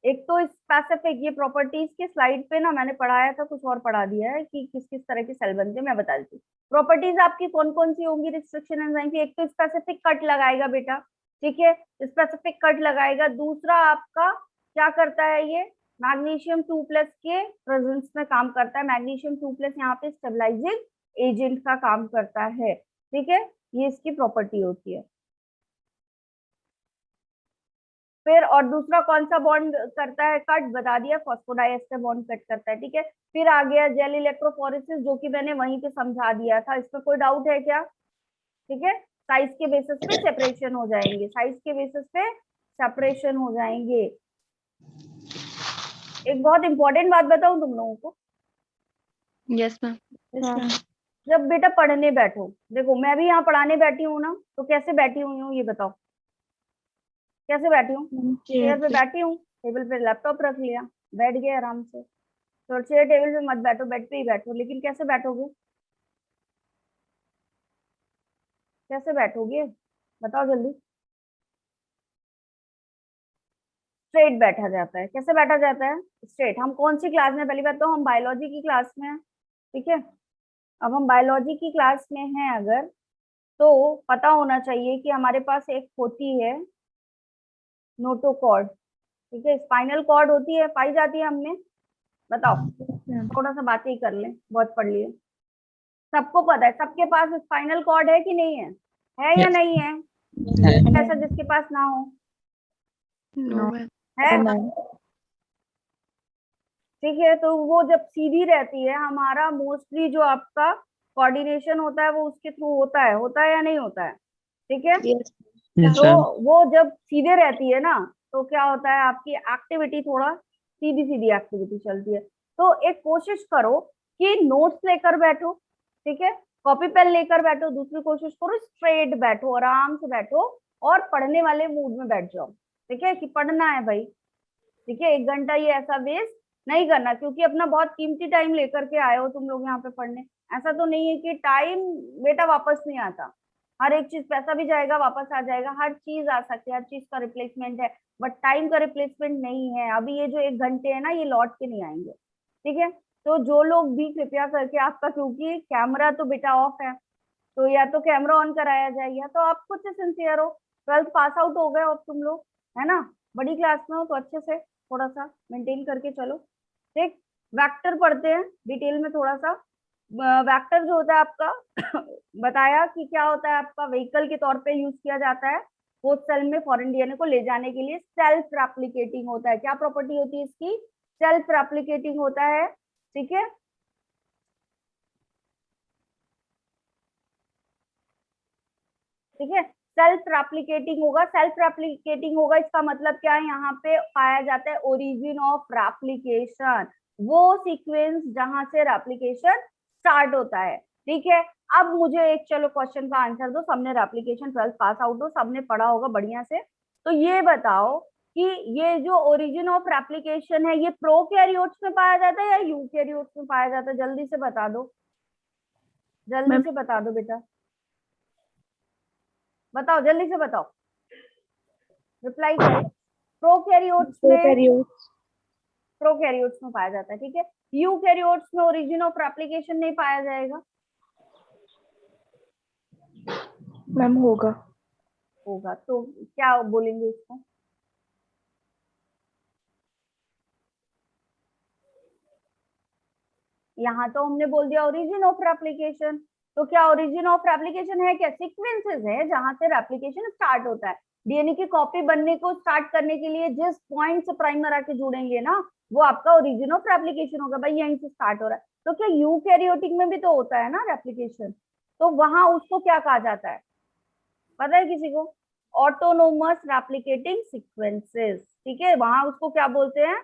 एक तो स्पेसिफिक, ये प्रॉपर्टीज के स्लाइड पे ना मैंने पढ़ाया था, कुछ और पढ़ा दिया है कि किस किस तरह के सेल बनते हैं, मैं बता देती हूँ। प्रॉपर्टीज आपकी कौन कौन सी होंगी रिस्ट्रिक्शन एंजाइम की, एक तो स्पेसिफिक कट लगाएगा बेटा, ठीक है, स्पेसिफिक कट लगाएगा, दूसरा आपका क्या करता है, ये मैग्नीशियम 2+ के प्रेजेंस में काम करता है, मैग्नीशियम 2+ यहाँ पे स्टेबलाइजिंग एजेंट का काम करता है, ठीक है, ये इसकी प्रॉपर्टी होती है। फिर और दूसरा कौन सा बॉन्ड करता है कट, बता दिया, फॉस्फोडाइएस्टर बॉन्ड कट करता है, ठीक है। फिर आ गया जेल इलेक्ट्रोफोरेसिस, जो कि मैंने वहीं पे समझा दिया था, इसमें कोई डाउट है क्या, ठीक है, साइज के बेसिस पे सेपरेशन हो जाएंगे, साइज के बेसिस पे सेपरेशन हो जाएंगे। एक बहुत इंपॉर्टेंट बात बताऊं तुम लोगों को, यस मैम। जब बेटा पढ़ने बैठो, देखो मैं भी यहाँ पढ़ाने बैठी हूँ ना, तो कैसे बैठी हुई हूँ ये बताओ, कैसे बैठी हूँ, चेयर पे बैठी हूँ, टेबल पे लैपटॉप रख लिया, बैठ गए आराम से, तो चेयर टेबल पे मत बैठो, बेड पे ही बैठो, लेकिन कैसे बैठोगे, कैसे बैठोगे, बताओ जल्दी। स्ट्रेट बैठा जाता है। कैसे बैठा जाता है? स्ट्रेट। हम कौन सी क्लास में? पहली बात तो हम बायोलॉजी की क्लास में हैं, ठीक है। अब हम बायोलॉजी की क्लास में हैं अगर, तो पता होना चाहिए कि हमारे पास एक होती है नोटोकॉर्ड, ठीक है। स्पाइनल कॉर्ड होती है, पाई जाती है हमने। बताओ, मैम थोड़ा सा बातें ही कर लें, बहुत पढ़ लिए। सबको पता है, सबके पास स्पाइनल कॉर्ड है कि नहीं है या Yes. नहीं है? है। ऐसा जिसके पास ना हो? No, ma'am. है। मैम ठीक है, तो वो जब सीधी रहती है, हमारा मोस्टली जो आपका कोऑर्डिनेशन होता है वो उसके थ्रू होता है या नहीं होता है? ठीक है। यस Yes, तो ma'am. वो जब सीधे रहती है ना, तो क्या होता है, आपकी एक्टिविटी थोड़ा सीधी सीधी एक्टिविटी चलती है। तो एक कोशिश करो कि नोट्स लेकर बैठो, ठीक है, कॉपी पेन लेकर बैठो। दूसरी कोशिश करो स्ट्रेट बैठो, आराम से बैठो और पढ़ने वाले मूड में बैठ जाओ, ठीक है, कि पढ़ना है भाई, ठीक है। 1 घंटा ये ऐसा वेस्ट नहीं करना, क्योंकि अपना बहुत कीमती टाइम लेकर के आए हो तुम लोग यहाँ पे पढ़ने। ऐसा तो नहीं है कि टाइम बेटा वापस नहीं आता। हर एक चीज, पैसा भी जाएगा वापस आ जाएगा, हर चीज आ सकती है, हर चीज का रिप्लेसमेंट है, बट टाइम का रिप्लेसमेंट नहीं है। अभी ये जो 1 घंटे है ना, ये लौट के नहीं आएंगे, ठीक है। तो जो लोग भी कृपया करके आपका, क्योंकि कैमरा तो बेटा ऑफ है, तो या तो कैमरा ऑन कराया जाए, या तो आप खुद से सिंसियर हो। 12th पास आउट हो गए हो अब तुम लोग, है ना, बड़ी क्लास में हो, तो अच्छे से थोड़ा सा मेंटेन करके चलो, ठीक। वेक्टर पढ़ते हैं डिटेल में थोड़ा सा। वेक्टर जो होता है आपका बताया कि क्या होता है, आपका व्हीकल के तौर पे यूज किया जाता है होस्ट सेल में फॉरेन डीएनए को ले जाने के लिए। सेल्फ रेप्लिकेटिंग होता है। क्या प्रॉपर्टी होती है इसकी? सेल्फ रेप्लिकेटिंग होता है, ठीक है। ठीक है, सेल्फ रेप्लिकेटिंग होगा। सेल्फ रेप्लिकेटिंग होगा, इसका मतलब क्या है, यहाँ पे पाया जाता है ओरिजिन ऑफ रेप्लिकेशन, वो सीक्वेंस जहां से रेप्लिकेशन स्टार्ट होता है, ठीक है। अब मुझे एक, चलो क्वेश्चन का आंसर दो। सबने रेप्लिकेशन 12th पास आउट हो, सबने पढ़ा होगा बढ़िया से। तो ये बताओ कि ये जो ओरिजिन ऑफ रेप्लिकेशन है, ये प्रोकैरियोट्स में पाया जाता है या यूकैरियोट्स में पाया जाता है? जल्दी से बता दो, जल्दी मैम से बता दो बेटा, बताओ जल्दी से बताओ, रिप्लाई करो। प्रोकैरियोट्स में, प्रोकैरियोट्स प्रोकैरियोट्स में पाया जाता है, ठीक है। यूकैरियोट्स में ओरिजिन ऑफ रेप्लिकेशन नहीं पाया जाएगा। मैम होगा। होगा तो क्या बोलेंगे इसको? यहाँ तो हमने बोल दिया ओरिजिन ऑफ रेप्लिकेशन। तो क्या ओरिजिन ऑफ रेप्लिकेशन है? क्या सीक्वेंसेस है जहां से रेप्लिकेशन स्टार्ट होता है। डीएनए की कॉपी बनने को स्टार्ट करने के लिए जिस पॉइंट से प्राइमर आके जुड़ेंगे ना, वो आपका ओरिजिन ऑफ रेप्लिकेशन होगा भाई, यहीं से स्टार्ट हो रहा है। तो क्या यूकैरियोटिक में भी तो होता है ना रेप्लिकेशन? तो वहां उसको क्या कहा जाता है, पता है किसी को? ऑटोनोमस रेप्लिकेटिंग सीक्वेंसेस, ठीक है, वहां उसको क्या बोलते हैं?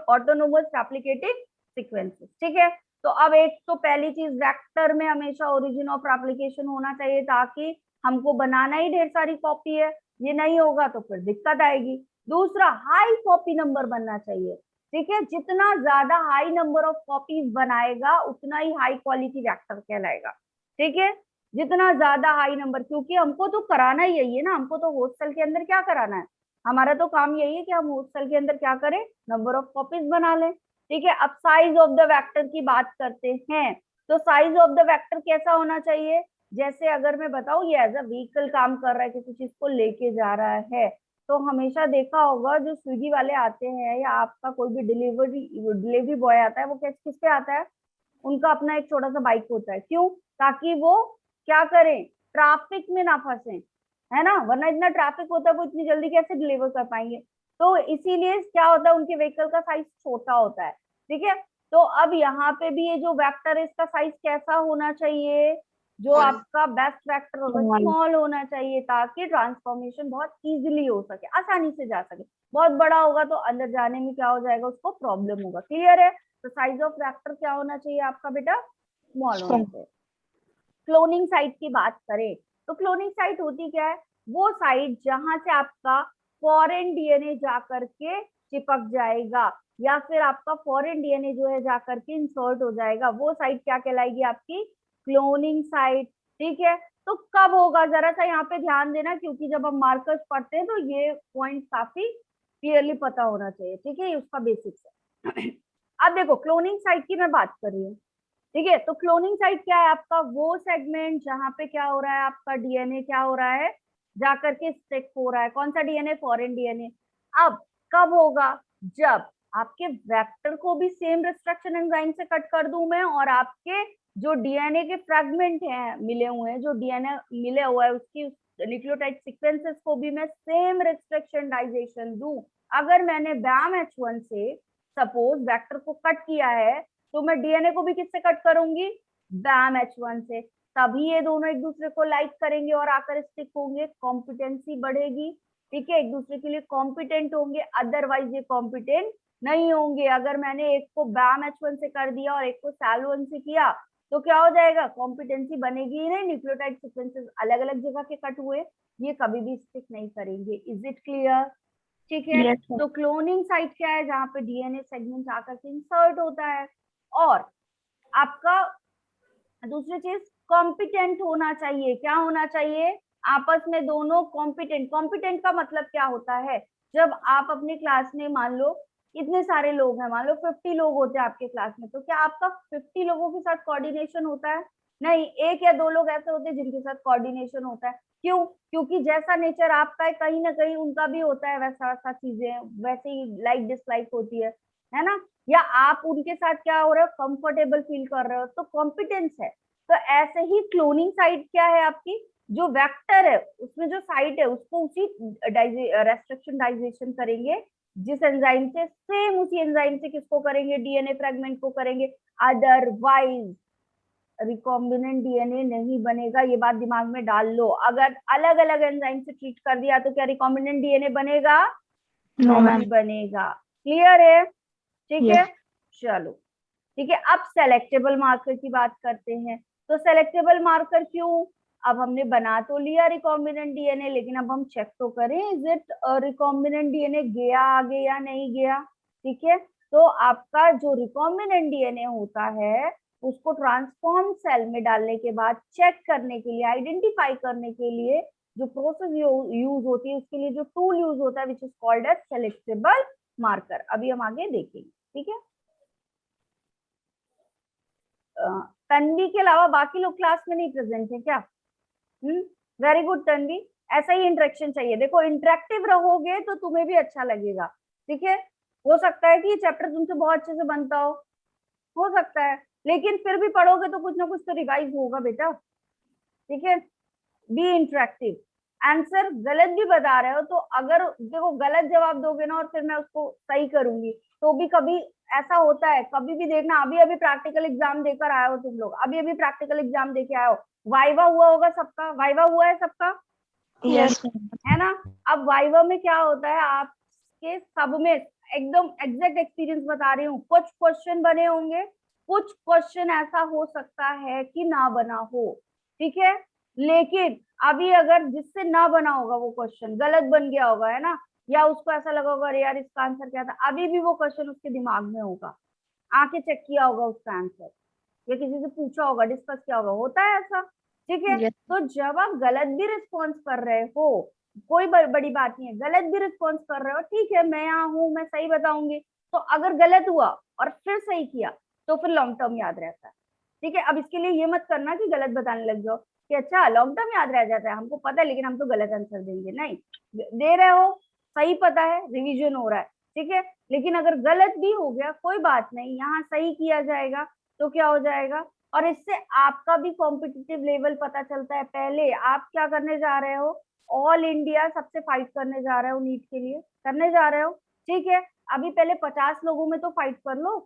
ऑटोनोमस रेप्लिकेटिंग सीक्वेंसेस, ठीक है। तो अब एक तो पहली चीज, वेक्टर में हमेशा ओरिजिन ऑफ रेप्लिकेशन होना चाहिए, ताकि हमको बनाना ही ढेर सारी कॉपी है, ये नहीं होगा तो फिर दिक्कत आएगी। दूसरा, हाई कॉपी नंबर बनना चाहिए, ठीक है। जितना ज्यादा हाई नंबर ऑफ कॉपीज बनाएगा, उतना ही हाई क्वालिटी वेक्टर कहलाएगा, ठीक है। जितना ज्यादा हाई नंबर, क्योंकि हमको तो कराना ही यही है ना, हमको तो हॉस्टल के अंदर क्या कराना है, हमारा तो काम यही है कि हम हॉस्टल के अंदर क्या करें, नंबर ऑफ कॉपीज बना लें, ठीक है। अब साइज ऑफ द वेक्टर की बात करते हैं। तो साइज ऑफ द वेक्टर कैसा होना चाहिए? जैसे अगर मैं बताऊं, ये एज अ व्हीकल काम कर रहा है, किसी चीज को लेके जा रहा है, तो हमेशा देखा होगा जो स्विगी वाले आते हैं या आपका कोई भी डिलीवरी बॉय आता है, वो किस पे आता है? उनका अपना एक छोटा सा बाइक होता है। क्यों? ताकि वो क्या करें, ट्रैफिक में ना फंसे, है ना, वरना इतना ट्रैफिक होता है, वो इतनी जल्दी कैसे डिलीवर कर पाएंगे। तो इसीलिए क्या होता है, उनके व्हीकल का साइज छोटा होता है, ठीक है। तो अब यहाँ पे भी ये जो वेक्टर है, इसका साइज कैसा होना चाहिए? जो आपका बेस्ट वेक्टर होगा, स्मॉल होना चाहिए, ताकि ट्रांसफॉर्मेशन बहुत इजीली हो सके, आसानी से जा सके। बहुत बड़ा होगा तो अंदर जाने में क्या हो जाएगा, उसको प्रॉब्लम होगा। क्लियर है? तो साइज ऑफ वेक्टर क्या होना चाहिए आपका बेटा? स्मॉल होना चाहिए। क्लोनिंग साइट की बात करें, तो क्लोनिंग साइट होती क्या है? वो साइट जहां से आपका फॉरेन डीएनए जाकर के चिपक जाएगा, या फिर आपका फॉरेन डीएनए जो है जाकर के इंसर्ट हो जाएगा, वो साइट क्या कहलाएगी? आपकी क्लोनिंग साइट, ठीक है। तो कब होगा, जरा सा यहाँ पे ध्यान देना, क्योंकि जब हम मार्कर्स पढ़ते हैं तो ये पॉइंट काफी क्लियरली पता होना चाहिए, ठीक है, ये उसका बेसिक्स है। अब देखो क्लोनिंग साइट की मैं बात कर रही हूँ, ठीक है, तो क्लोनिंग साइट क्या है आपका, वो सेगमेंट जहां पे क्या हो रहा है, आपका डीएनए क्या हो रहा है, जाकर के स्टिक हो रहा है, कौन सा डीएनए, फॉरेन डीएनए। अब कब होगा, जब आपके वेक्टर को भी सेम रिस्ट्रक्शन एंजाइम से कट कर दूं मैं, और आपके जो डीएनए के फ्रेगमेंट हैं मिले हुए हैं, जो डीएनए मिले हुआ है उसकी न्यूक्लियोटाइड सीक्वेंसेस को भी मैं सेम रिस्ट्रक्शन डाइजेशन दूं। अगर मैंने BAM-H1 से सपोज वेक्टर को कट किया है, तो मैं डीएनए को भी किससे कट करूंगी, BAM-H1 से, तभी ये दोनों एक दूसरे को लाइक करेंगे और आकर स्टिक होंगे, कॉम्पिटेंसी बढ़ेगी, ठीक है, एक दूसरे के लिए कॉम्पिटेंट होंगे, अदरवाइज ये कॉम्पिटेंट नहीं होंगे। अगर मैंने एक को BAM-H1 से कर दिया और एक को SAL1 से किया, तो क्या हो जाएगा, कॉम्पिटेंसी बनेगी ही नहीं, न्यूक्लियोटाइड सीक्वेंसेस अलग अलग जगह के कट हुए, ये कभी भी स्टिक नहीं करेंगे। इज इट क्लियर, ठीक है। Yes, sir. तो क्लोनिंग साइट क्या है, जहाँ पे डीएनए सेगमेंट आकर के इंसर्ट होता है, और आपका दूसरी चीज कॉम्पिटेंट होना चाहिए, क्या होना चाहिए, आपस में दोनों कॉम्पिटेंट। कॉम्पिटेंट का मतलब क्या होता है, जब आप अपनी क्लास में मान लो इतने सारे लोग हैं, मान लो 50 लोग होते हैं आपके क्लास में, तो क्या आपका 50 लोगों के साथ कोऑर्डिनेशन होता है, नहीं, एक या दो लोग ऐसे होते हैं जिनके साथ कोऑर्डिनेशन होता है। क्यों, क्योंकि जैसा नेचर आपका है कहीं ना कहीं उनका भी होता है, वैसा वैसा चीजें वैसे ही लाइक डिसलाइक होती है ना, या आप उनके साथ क्या हो रहे हो, कंफर्टेबल फील कर रहे हो, तो कॉम्पिटेंस है। तो ऐसे ही क्लोनिंग साइट क्या है आपकी, जो वेक्टर है उसमें जो साइट है उसको उसी रेस्ट्रिक्शन डाइजेशन करेंगे, जिस एंजाइम से, सेम उसी एंजाइम से किसको करेंगे, डीएनए फ्रेगमेंट को करेंगे, अदरवाइज रिकॉम्बिनेंट डीएनए नहीं बनेगा। ये बात दिमाग में डाल लो, अगर अलग अलग एंजाइम से ट्रीट कर दिया तो क्या रिकॉम्बिनेंट डीएनए बनेगा, No, नहीं ma'am. बनेगा। क्लियर है, ठीक है, Yes. चलो ठीक है। अब सेलेक्टेबल मार्कर की बात करते हैं। तो सेलेक्टेबल मार्कर क्यों, अब हमने बना तो लिया रिकॉम्बिनेंट डीएनए, लेकिन अब हम चेक तो करें इज इट रिकॉम्बिनेंट डीएनए गया आगे या नहीं गया, ठीक है। तो आपका जो रिकॉम्बिनेंट डीएनए होता है उसको ट्रांसफॉर्म सेल में डालने के बाद चेक करने के लिए, आइडेंटिफाई करने के लिए जो प्रोसेस यूज होती है, उसके लिए जो टूल यूज होता है which is called as selectable marker. अभी हम आगे देखेंगे, ठीक है। तन्वी के अलावा बाकी लोग क्लास में नहीं प्रेजेंट है क्या, वेरी गुड तन्वी, ऐसा ही इंटरेक्शन चाहिए। देखो इंटरेक्टिव रहोगे तो तुम्हें भी अच्छा लगेगा, ठीक है। हो सकता है कि ये चैप्टर तुमसे बहुत अच्छे से बनता हो सकता है, लेकिन फिर भी पढ़ोगे तो कुछ ना कुछ तो रिवाइज होगा बेटा, ठीक है। बी इंटरेक्टिव, आंसर गलत भी बता रहे हो तो अगर देखो गलत जवाब दोगे ना और फिर मैं उसको सही करूंगी, तो भी कभी ऐसा होता है, कभी भी देखना, अभी अभी प्रैक्टिकल एग्जाम देकर आए हो तुम लोग, अभी अभी प्रैक्टिकल एग्जाम देके आए हो, वाइवा हुआ होगा सबका, वाइवा हुआ है सबका, Yes, ma'am. है ना। अब वाइवा में क्या होता है, आपके सब में एकदम एग्जैक्ट एक्सपीरियंस बता रही हूँ, कुछ क्वेश्चन बने होंगे, कुछ क्वेश्चन ऐसा हो सकता है कि ना बना हो, ठीक है। लेकिन अभी अगर जिससे ना बना होगा वो क्वेश्चन गलत बन गया होगा, है ना, या उसको ऐसा लगा होगा अरे यार इसका आंसर क्या था, अभी भी वो क्वेश्चन उसके दिमाग में होगा, आके चेक किया होगा उसका आंसर, या किसी से पूछा होगा, डिस्कस किया होगा, होता है ऐसा, ठीक है। Yes. तो जब आप गलत भी रिस्पॉन्स कर रहे हो, कोई बड़ी बात नहीं है, गलत भी रिस्पॉन्स कर रहे हो, ठीक है, मैं यहाँ हूँ, मैं सही बताऊंगी, तो अगर गलत हुआ और फिर सही किया तो फिर लॉन्ग टर्म याद रहता है, ठीक है। अब इसके लिए ये मत करना कि गलत बताने लग जाओ कि अच्छा लॉन्ग टर्म याद रह जाता है, हमको पता है लेकिन हम तो गलत आंसर देंगे, नहीं, दे रहे हो, सही पता है, रिवीजन हो रहा है, ठीक है। लेकिन अगर गलत भी हो गया कोई बात नहीं, यहाँ सही किया जाएगा तो क्या हो जाएगा, और इससे आपका भी कॉम्पिटिटिव लेवल पता चलता है। पहले आप क्या करने जा रहे हो, ऑल इंडिया सबसे फाइट करने जा रहे हो, नीट के लिए करने जा रहे हो, ठीक है। अभी पहले 50 लोगों में तो फाइट कर लो,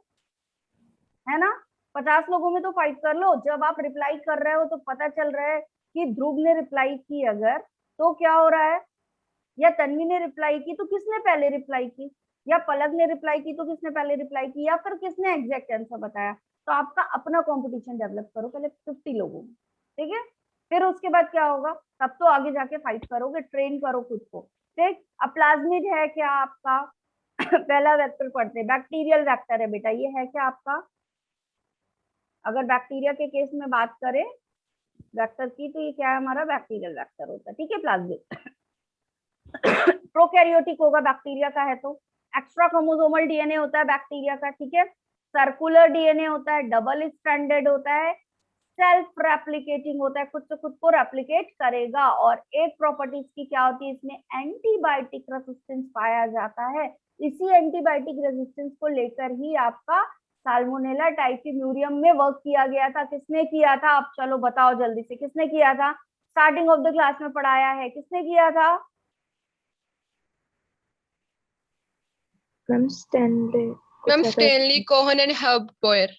है ना, 50 लोगों में तो फाइट कर लो। जब आप रिप्लाई कर रहे हो तो पता चल रहा है कि ध्रुव ने रिप्लाई की अगर, तो क्या हो रहा है, या तन्वी ने रिप्लाई की तो किसने पहले रिप्लाई की, या पलक ने रिप्लाई की तो किसने पहले रिप्लाई की, या फिर किसने एग्जैक्ट आंसर बताया। तो आपका अपना कंपटीशन डेवलप करो पहले 50 लोगों में, ठीक है। फिर उसके बाद क्या होगा, तब तो आगे जाके फाइट करोगे, ट्रेन करो खुद को, ठीक। अब प्लाज्मिड है क्या आपका पहला वेक्टर पढ़ते हैं, बैक्टीरियल वेक्टर है बेटा, ये है क्या आपका, अगर बैक्टीरिया के केस में बात करें वेक्टर की, तो ये क्या है हमारा बैक्टीरियल वेक्टर होता है, ठीक है, प्लाज्मिड। प्रोकैरियोटिक होगा बैक्टीरिया का है तो। एक्स्ट्रा क्रोमोसोमल डीएनए होता है बैक्टीरिया का, ठीक है। सर्कुलर डीएनए होता है, डबल स्ट्रैंडेड होता है, सेल्फ रेप्लिकेटिंग होता है, खुद से खुद को रेप्लिकेट करेगा। और एक प्रॉपर्टीज की क्या होती है इसमें, एंटीबायोटिक रेजिस्टेंस पाया जाता है। इसी एंटीबायोटिक रेजिस्टेंस को लेकर ही आपका साल्मोनेला टाइफिम्यूरियम में वर्क किया गया था। किसने किया था, आप चलो बताओ जल्दी से, किसने किया था? स्टार्टिंग ऑफ द क्लास में पढ़ाया है, किसने किया था? Ma'am Stanley ma'am Stanley Cohen and Herb Boyer.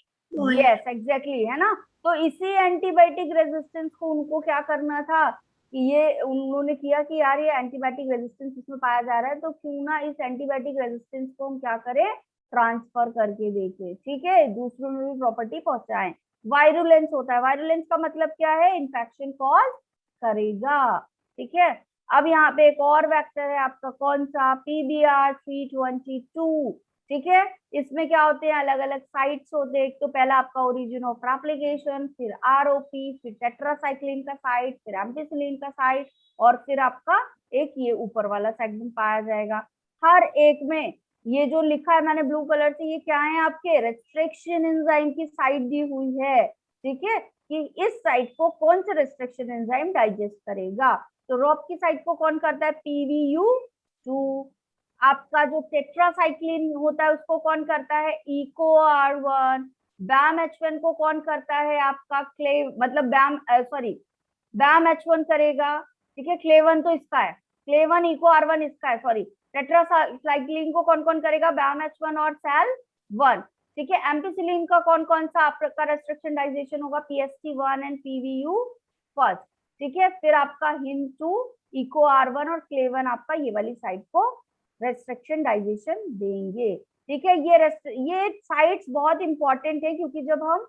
Yes exactly, है ना। तो इसी एंटीबायोटिक रेजिस्टेंस को उनको क्या करना था कि ये उन्होंने किया कि यार ये एंटीबायोटिक रेजिस्टेंस इसमें पाया जा रहा है, तो क्यों ना इस एंटीबायोटिक रेजिस्टेंस को हम क्या करें, ट्रांसफर करके देखें, ठीक है, दूसरों में भी प्रॉपर्टी पहुंचाएं। वायरुलेंस होता है, वायरुलेंस का मतलब क्या है, इन्फेक्शन कॉज करेगा, ठीक है। अब यहाँ पे एक और वेक्टर है आपका, कौन सा, PBr322, ठीक है। इसमें क्या होते हैं, अलग अलग साइट्स होते हैं। एक तो पहला आपका ओरिजिन ऑफ रेप्लिकेशन, फिर आरओपी, फिर टेट्रासाइक्लिन का साइट, फिर एम्पिसिलिन का साइट, और फिर आपका एक ये ऊपर वाला सेगमेंट पाया जाएगा। हर एक में ये जो लिखा है मैंने ब्लू कलर से, ये क्या है आपके, रेस्ट्रिक्शन एंजाइम की साइट दी हुई है, ठीक है, कि इस साइट को कौन सा रेस्ट्रिक्शन एंजाइम डाइजेस्ट करेगा। तो रॉप की साइट को कौन करता है, PVU2। आपका जो टेट्रासाइक्लिन होता है उसको कौन करता है, EcoR1। BAM-H1 को कौन करता है आपका, मतलब BAM-H1 करेगा, ठीक है। क्लेवन तो इसका है, क्लेवन EcoR1 इसका है, सॉरी। टेट्रासाइक्लिन को कौन कौन करेगा, BAM-H1 और SAL1, ठीक है। एम्पिसिलिन का कौन कौन सा आपका रेस्ट्रिक्शन डाइजेशन होगा, PST1 एंड PVU फर्स्ट, ठीक है। फिर आपका HIM2, EcoR1 और क्लेवन आपका ये वाली साइड को रेस्ट्रिक्शन डाइजेशन देंगे, ठीक है। ये साइट्स बहुत इंपॉर्टेंट है, क्योंकि जब हम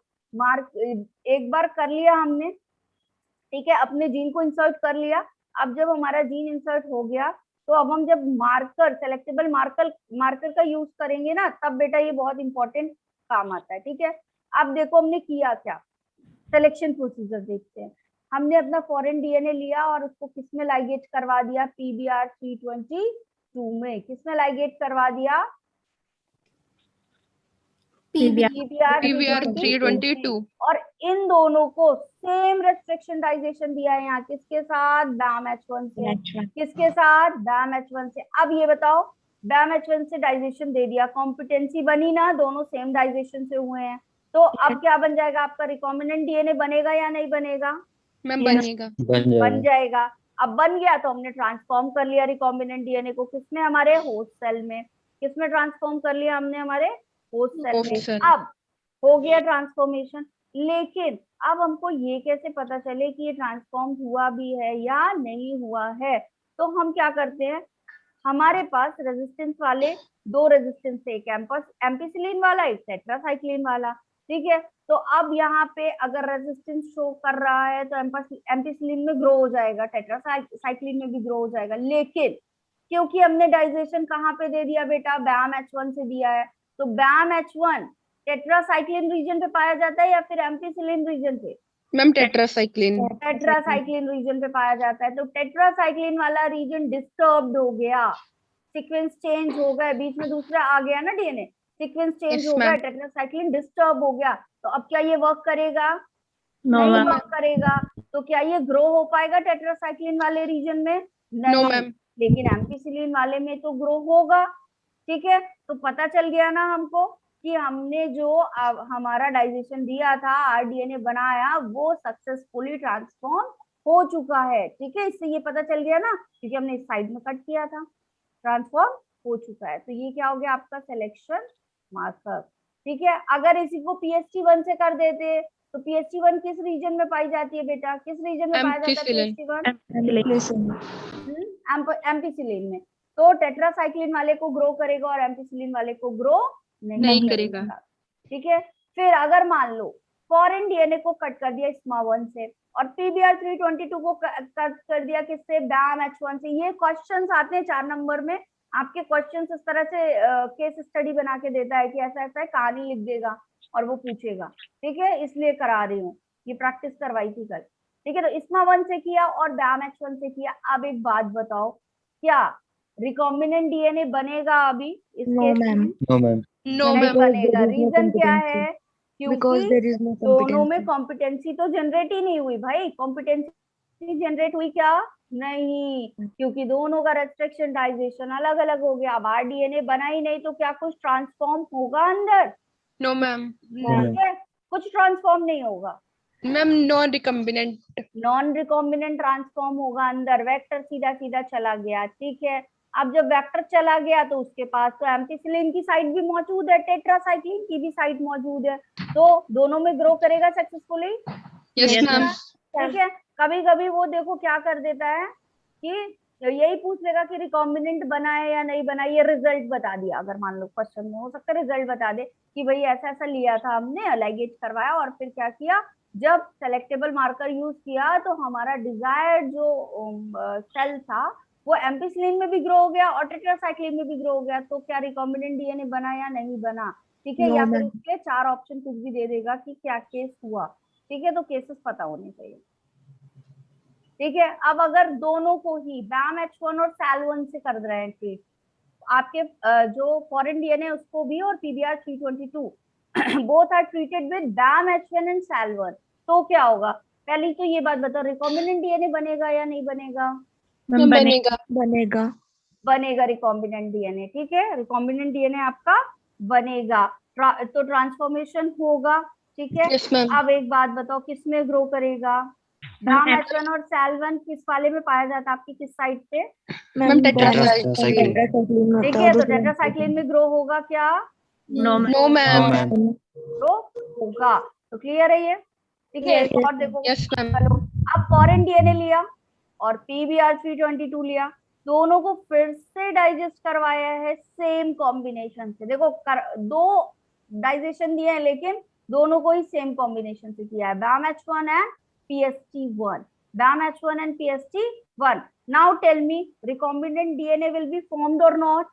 एक बार कर लिया हमने, ठीक है, अपने जीन को इंसर्ट कर लिया, अब जब हमारा जीन इंसर्ट हो गया, तो अब हम जब मार्कर, सेलेक्टेबल मार्कर का यूज करेंगे ना, तब बेटा ये बहुत इंपॉर्टेंट काम आता है, ठीक है। अब देखो हमने किया क्या, सिलेक्शन प्रोसीजर देखते हैं। हमने अपना फॉरेन डीएनए लिया और उसको किसमें लाइगेट करवा दिया, PBr322 में। किसमें लाइगेट करवा दिया, PBr322। और इन दोनों को सेम रेस्ट्रिक्शन डाइजेशन दिया है यहाँ, किसके साथ, BAM-H1 से। किसके साथ, BAM-H1 से। अब ये बताओ, BAM-H1 से डाइजेशन दे दिया, कॉम्पिटेंसी बनी ना, दोनों सेम डाइजेशन से हुए हैं, तो अब क्या बन जाएगा आपका, रिकॉम्बिनेंट डीएनए बनेगा या नहीं बनेगा, मैम बनेगा, बन जाएगा। अब बन गया तो हमने ट्रांसफॉर्म कर लिया रिकॉम्बिनेंट डीएनए को, किसमें, हमारे होस्ट सेल में। किसमें ट्रांसफॉर्म कर लिया हमने, हमारे होस्ट सेल होस्ट में। सेल। अब हो गया ट्रांसफॉर्मेशन, लेकिन अब हमको ये कैसे पता चले कि ये ट्रांसफॉर्म हुआ भी है या नहीं हुआ है, तो हम क्या करते हैं, हमारे पास रेजिस्टेंस वाले दो रेजिस्टेंस है, एक एम्पिसिलिन वाला, एक टेट्रासाइक्लिन वाला, ठीक है। तो अब यहाँ पे अगर रेजिस्टेंस शो कर रहा है तो एम्पिसिलिन में ग्रो हो जाएगा, टेट्रासाइक्लिन में भी ग्रो हो जाएगा, लेकिन क्योंकि हमने डाइजेशन कहाँ पे दे दिया बेटा, BAM-H1 से दिया है, तो BAM-H1 टेट्रासाइक्लिन रीजन पे पाया जाता है या फिर एम्पिसिलिन रीजन पे, मैम टेट्रासाइक्लिन। टेट्रासाइक्लिन रीजन पे पाया जाता है। तो टेट्रासाइक्लिन वाला रीजन डिस्टर्ब्ड हो गया, सीक्वेंस चेंज हो गए, बीच में दूसरा आ गया ना डीएनए, सीक्वेंस चेंज Yes, हो गया, ma'am. टेट्रासाइक्लिन डिस्टर्ब हो गया, तो अब क्या ये वर्क करेगा, No, नहीं ma'am. वर्क करेगा। तो क्या ये ग्रो हो पाएगा टेट्रासाइक्लिन वाले रीजन में, No, नहीं, ma'am. लेकिन एम्पिसिलिन वाले में तो ग्रो होगा, ठीक है। तो पता चल गया ना हमको कि हमने जो हमारा डाइजेशन दिया था, आरडीएनए बनाया, वो सक्सेसफुली ट्रांसफॉर्म हो चुका है, ठीक है। इससे ये पता चल गया ना, क्योंकि हमने इस साइड में कट किया था, ट्रांसफॉर्म हो चुका है। तो ये क्या हो गया आपका सिलेक्शन मार्कर, ठीक है। अगर इसी को PST1 से कर देते, तो PST1 किस रीजन में पाई जाती है बेटा, किस रीजन में पाया जाता है Ampicillin. PST1, एम्पिसिलिन में। तो टेट्रासाइक्लिन वाले को ग्रो करेगा और एम्पिसिलिन वाले को ग्रो नहीं करेगा, ठीक है। फिर अगर मान लो फॉरेन डीएनए को कट कर दिया SMA1 से और PBr322 को कट कर दिया किससे, BAM-H1 से। ये क्वेश्चंस आते हैं 4 नंबर में, आपके क्वेश्चंस इस तरह से केस स्टडी बना के देता है कि ऐसा ऐसा है, कहानी लिख देगा और वो पूछेगा, ठीक है, इसलिए करा रही हूँ, ये प्रैक्टिस करवाई थी कल। ठीक है, तो इसमा 1 से किया और BAM-H1 से किया। अब एक बात बताओ, क्या रिकॉम्बिनेंट डीएनए बनेगा अभी इस No, केस ma'am. में? No ma'am. No, नहीं ma'am. बनेगा। there is no रीजन क्या competency. है? Because क्योंकि there is no दोनों में competency. कॉम्पिटेंसी तो जनरेट ही नहीं हुई भाई। कॉम्पिटेंसी जनरेट हुई क्या? नहीं, क्योंकि दोनों का रेस्ट्रिक्शन डाइजेशन अलग अलग हो गया। अब आरडीएनए बना ही नहीं तो क्या कुछ ट्रांसफॉर्म होगा अंदर? No, ma'am. ठीक है, कुछ ट्रांसफॉर्म नहीं होगा। Ma'am, non-recombinant. Non recombinant transform होगा अंदर, वेक्टर सीधा सीधा चला गया। ठीक है, अब जब वेक्टर चला गया तो उसके पास तो एम्पिसिलिन की साइट भी मौजूद है, टेट्रासाइक्लिन की भी साइट मौजूद है, तो दोनों में ग्रो करेगा सक्सेसफुली। Yes, ma'am. ठीक है, कभी कभी वो देखो क्या कर देता है कि यही पूछ लेगा कि रिकॉम्बिनेंट बना है या नहीं बना, ये रिजल्ट बता दिया। अगर मान लो क्वेश्चन में हो सकता है रिजल्ट बता दे कि भाई ऐसा ऐसा लिया था हमने, लाइगेज करवाया और फिर क्या किया, जब सेलेक्टेबल मार्कर यूज किया तो हमारा डिजायर्ड जो सेल था वो एम्पिसिलिन में भी ग्रो हो गया और टेट्रासाइक्लिन में भी ग्रो हो गया। तो क्या रिकॉम्बिनेंट डीएनए बना या नहीं बना? ठीक है, No, या फिर ma'am. उसके 4 ऑप्शन कुछ भी दे देगा कि क्या केस हुआ। ठीक है, तो केसेस पता होने चाहिए। ठीक है, अब अगर दोनों को ही BAM-H1 और SAL1 से कर रहे हैं ट्रीट, आपके जो फॉरेन डीएनए उसको भी और PBR322 both are treated with BAM-H1 and SAL1, तो क्या होगा? पहली तो ये बात बताओ, रिकॉम्बिनेंट डीएनए बनेगा या नहीं बनेगा? Ma'am, बनेगा. बनेगा. बनेगा रिकॉम्बिनेंट डीएनए। ठीक है, रिकॉम्बिनेंट डीएनए आपका बनेगा, तो ट्रांसफॉर्मेशन होगा। ठीक है, Yes, ma'am. अब एक बात बताओ, किसमें ग्रो करेगा? BAM-H1 और SAL1 किस वाले में पाया जाता है आपकी, किस साइड पे? Ma'am, tetracycline. tetracycline में ठीक होता है, तो दूसरा टेट्रासाइक्लिन में ग्रो होगा क्या? No, no ma'am. Ma'am. Grow होगा। तो क्लियर है ये? ठीक है, Yes. एक और देखो। Yes, ma'am. चलो, अब फॉरेन डीएनए लिया और PBR322 लिया, दोनों को फिर से डाइजेस्ट करवाया है सेम कॉम्बिनेशन से। देखो दो डाइजेशन दिए हैं लेकिन दोनों को ही सेम कॉम्बिनेशन से किया है, BAM-H1 and PST1, BAM-H1 and PST1. Now tell me, recombinant DNA will be formed or not?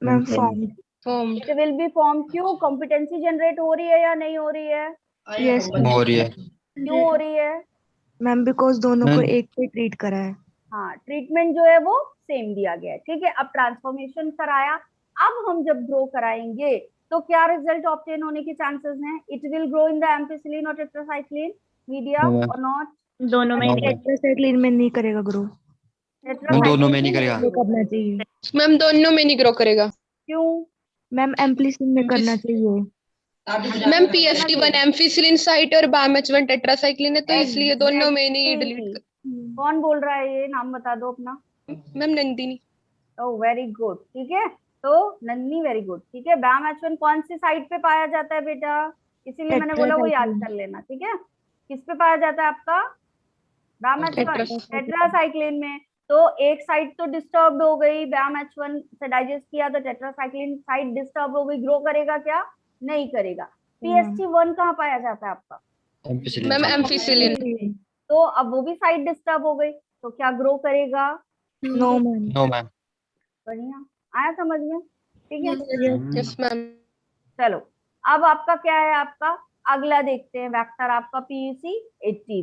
Ma'am formed. Formed. It will be formed। क्यों? कॉम्पिटेंसी जनरेट हो रही है या नहीं हो रही है? Yes, हो रही है। क्यों हो रही है? मैम बिकॉज दोनों को मैम। एक पे ट्रीट करा है. हाँ, ट्रीटमेंट जो है वो सेम दिया गया है। ठीक है, अब ट्रांसफॉर्मेशन कराया, अब हम जब ग्रो कराएंगे तो क्या रिजल्ट ऑब्टेन होने के चांसेस हैं? It will grow in the ampicillin और टेट्रासाइक्लिन मीडिया No, ma'am. और नॉट? दोनों No, ma'am. टेट्रासाइक्लिन में नहीं करेगा ग्रो. वो दोनों में नहीं करेगा। वो करना चाहिए. Ma'am, दोनों में नहीं ग्रो करेगा. क्यों? मैम एम्प्लिसिन में करना चाहिए. मैम PST1 एम्फिसिलिन साइट और BAM-H1 टेट्रासाइक्लिन है, तो इसलिए दोनों में नहीं डिलीट Exactly. कौन बोल रहा है ये? नाम बता दो अपना। Ma'am Nandini. Oh very good. ठीक है, तो नंदिनी वेरी गुड। ठीक है, BAM-H1 कौन सी साइट पे पाया जाता है बेटा? इसीलिए मैंने बोला वो याद कर लेना। ठीक है, किस पे पाया जाता है आपका BAM-H1? टेट्रासाइक्लिन में। तो एक साइड तो डिस्टर्ब हो गई, BAM-H1 से डाइजेस्ट किया तो टेट्रासाइक्लिन साइड डिस्टर्ब हो गई, ग्रो करेगा क्या? नहीं करेगा। PST1 कहाँ पाया जाता है आपका? Ma'am ampicillin. तो अब वो भी साइड डिस्टर्ब हो गई, तो क्या ग्रो करेगा? No ma'am. No ma'am. बढ़िया, आया समझ में? ठीक है, यस मैम. चलो अब आपका क्या है, आपका अगला देखते हैं वेक्टर आपका PEC18।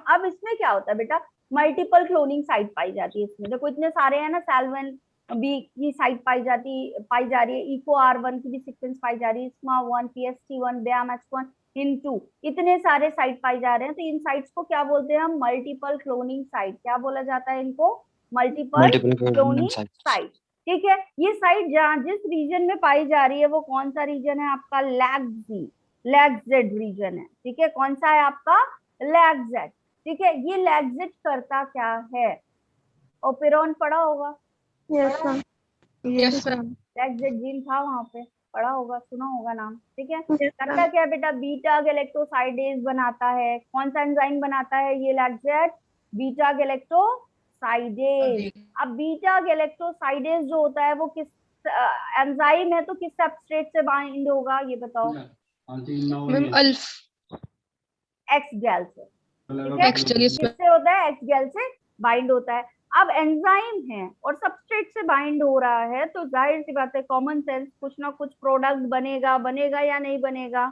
अब इसमें क्या होता है बेटा, मल्टीपल क्लोनिंग साइट पाई जाती है इसमें। देखो इतने सारे हैं ना, SAL1 बी की साइट पाई जा रही है, ECO-R1 की भी सीक्वेंस पाई जा रही है, SMA1, PST1, BAM-H1 इन2, इतने सारे साइट पाई जा रहे हैं। तो इन साइट्स को क्या बोलते हैं हम? Multiple cloning site. क्या बोला जाता है इनको? Multiple cloning site. ठीक है, ये साइट जहाँ जिस रीजन में पाई जा रही है वो कौन सा रीजन है आपका? लैग-Z रीजन है। ठीक है, कौन सा है आपका? लैग-Z। ठीक है, ये लैग-Z करता क्या है? ओपेरॉन पढ़ा होगा? Yes ma'am. Yes ma'am. LacZ gene था वहां पे, पढ़ा होगा, सुना होगा नाम। ठीक है, करता क्या है बेटा? बीटा गैलेक्टोसाइडेज बनाता है। कौन सा एंजाइम बनाता है ये लैग-Z? Beta galactosidase. अब बीटा गैलेक्टोसाइडेज जो होता है वो किस एंजाइम है, तो किस सबस्ट्रेट से बाइंड होगा ये बताओ? मैम अल्फ. एक्स गैल से। ठीक है, किससे होता है? एक्स गैल से बाइंड होता है। अब एंजाइम है और सबस्ट्रेट से बाइंड हो रहा है, तो जाहिर सी बात है कॉमन सेंस कुछ ना कुछ प्रोडक्ट बनेगा या नहीं बनेगा?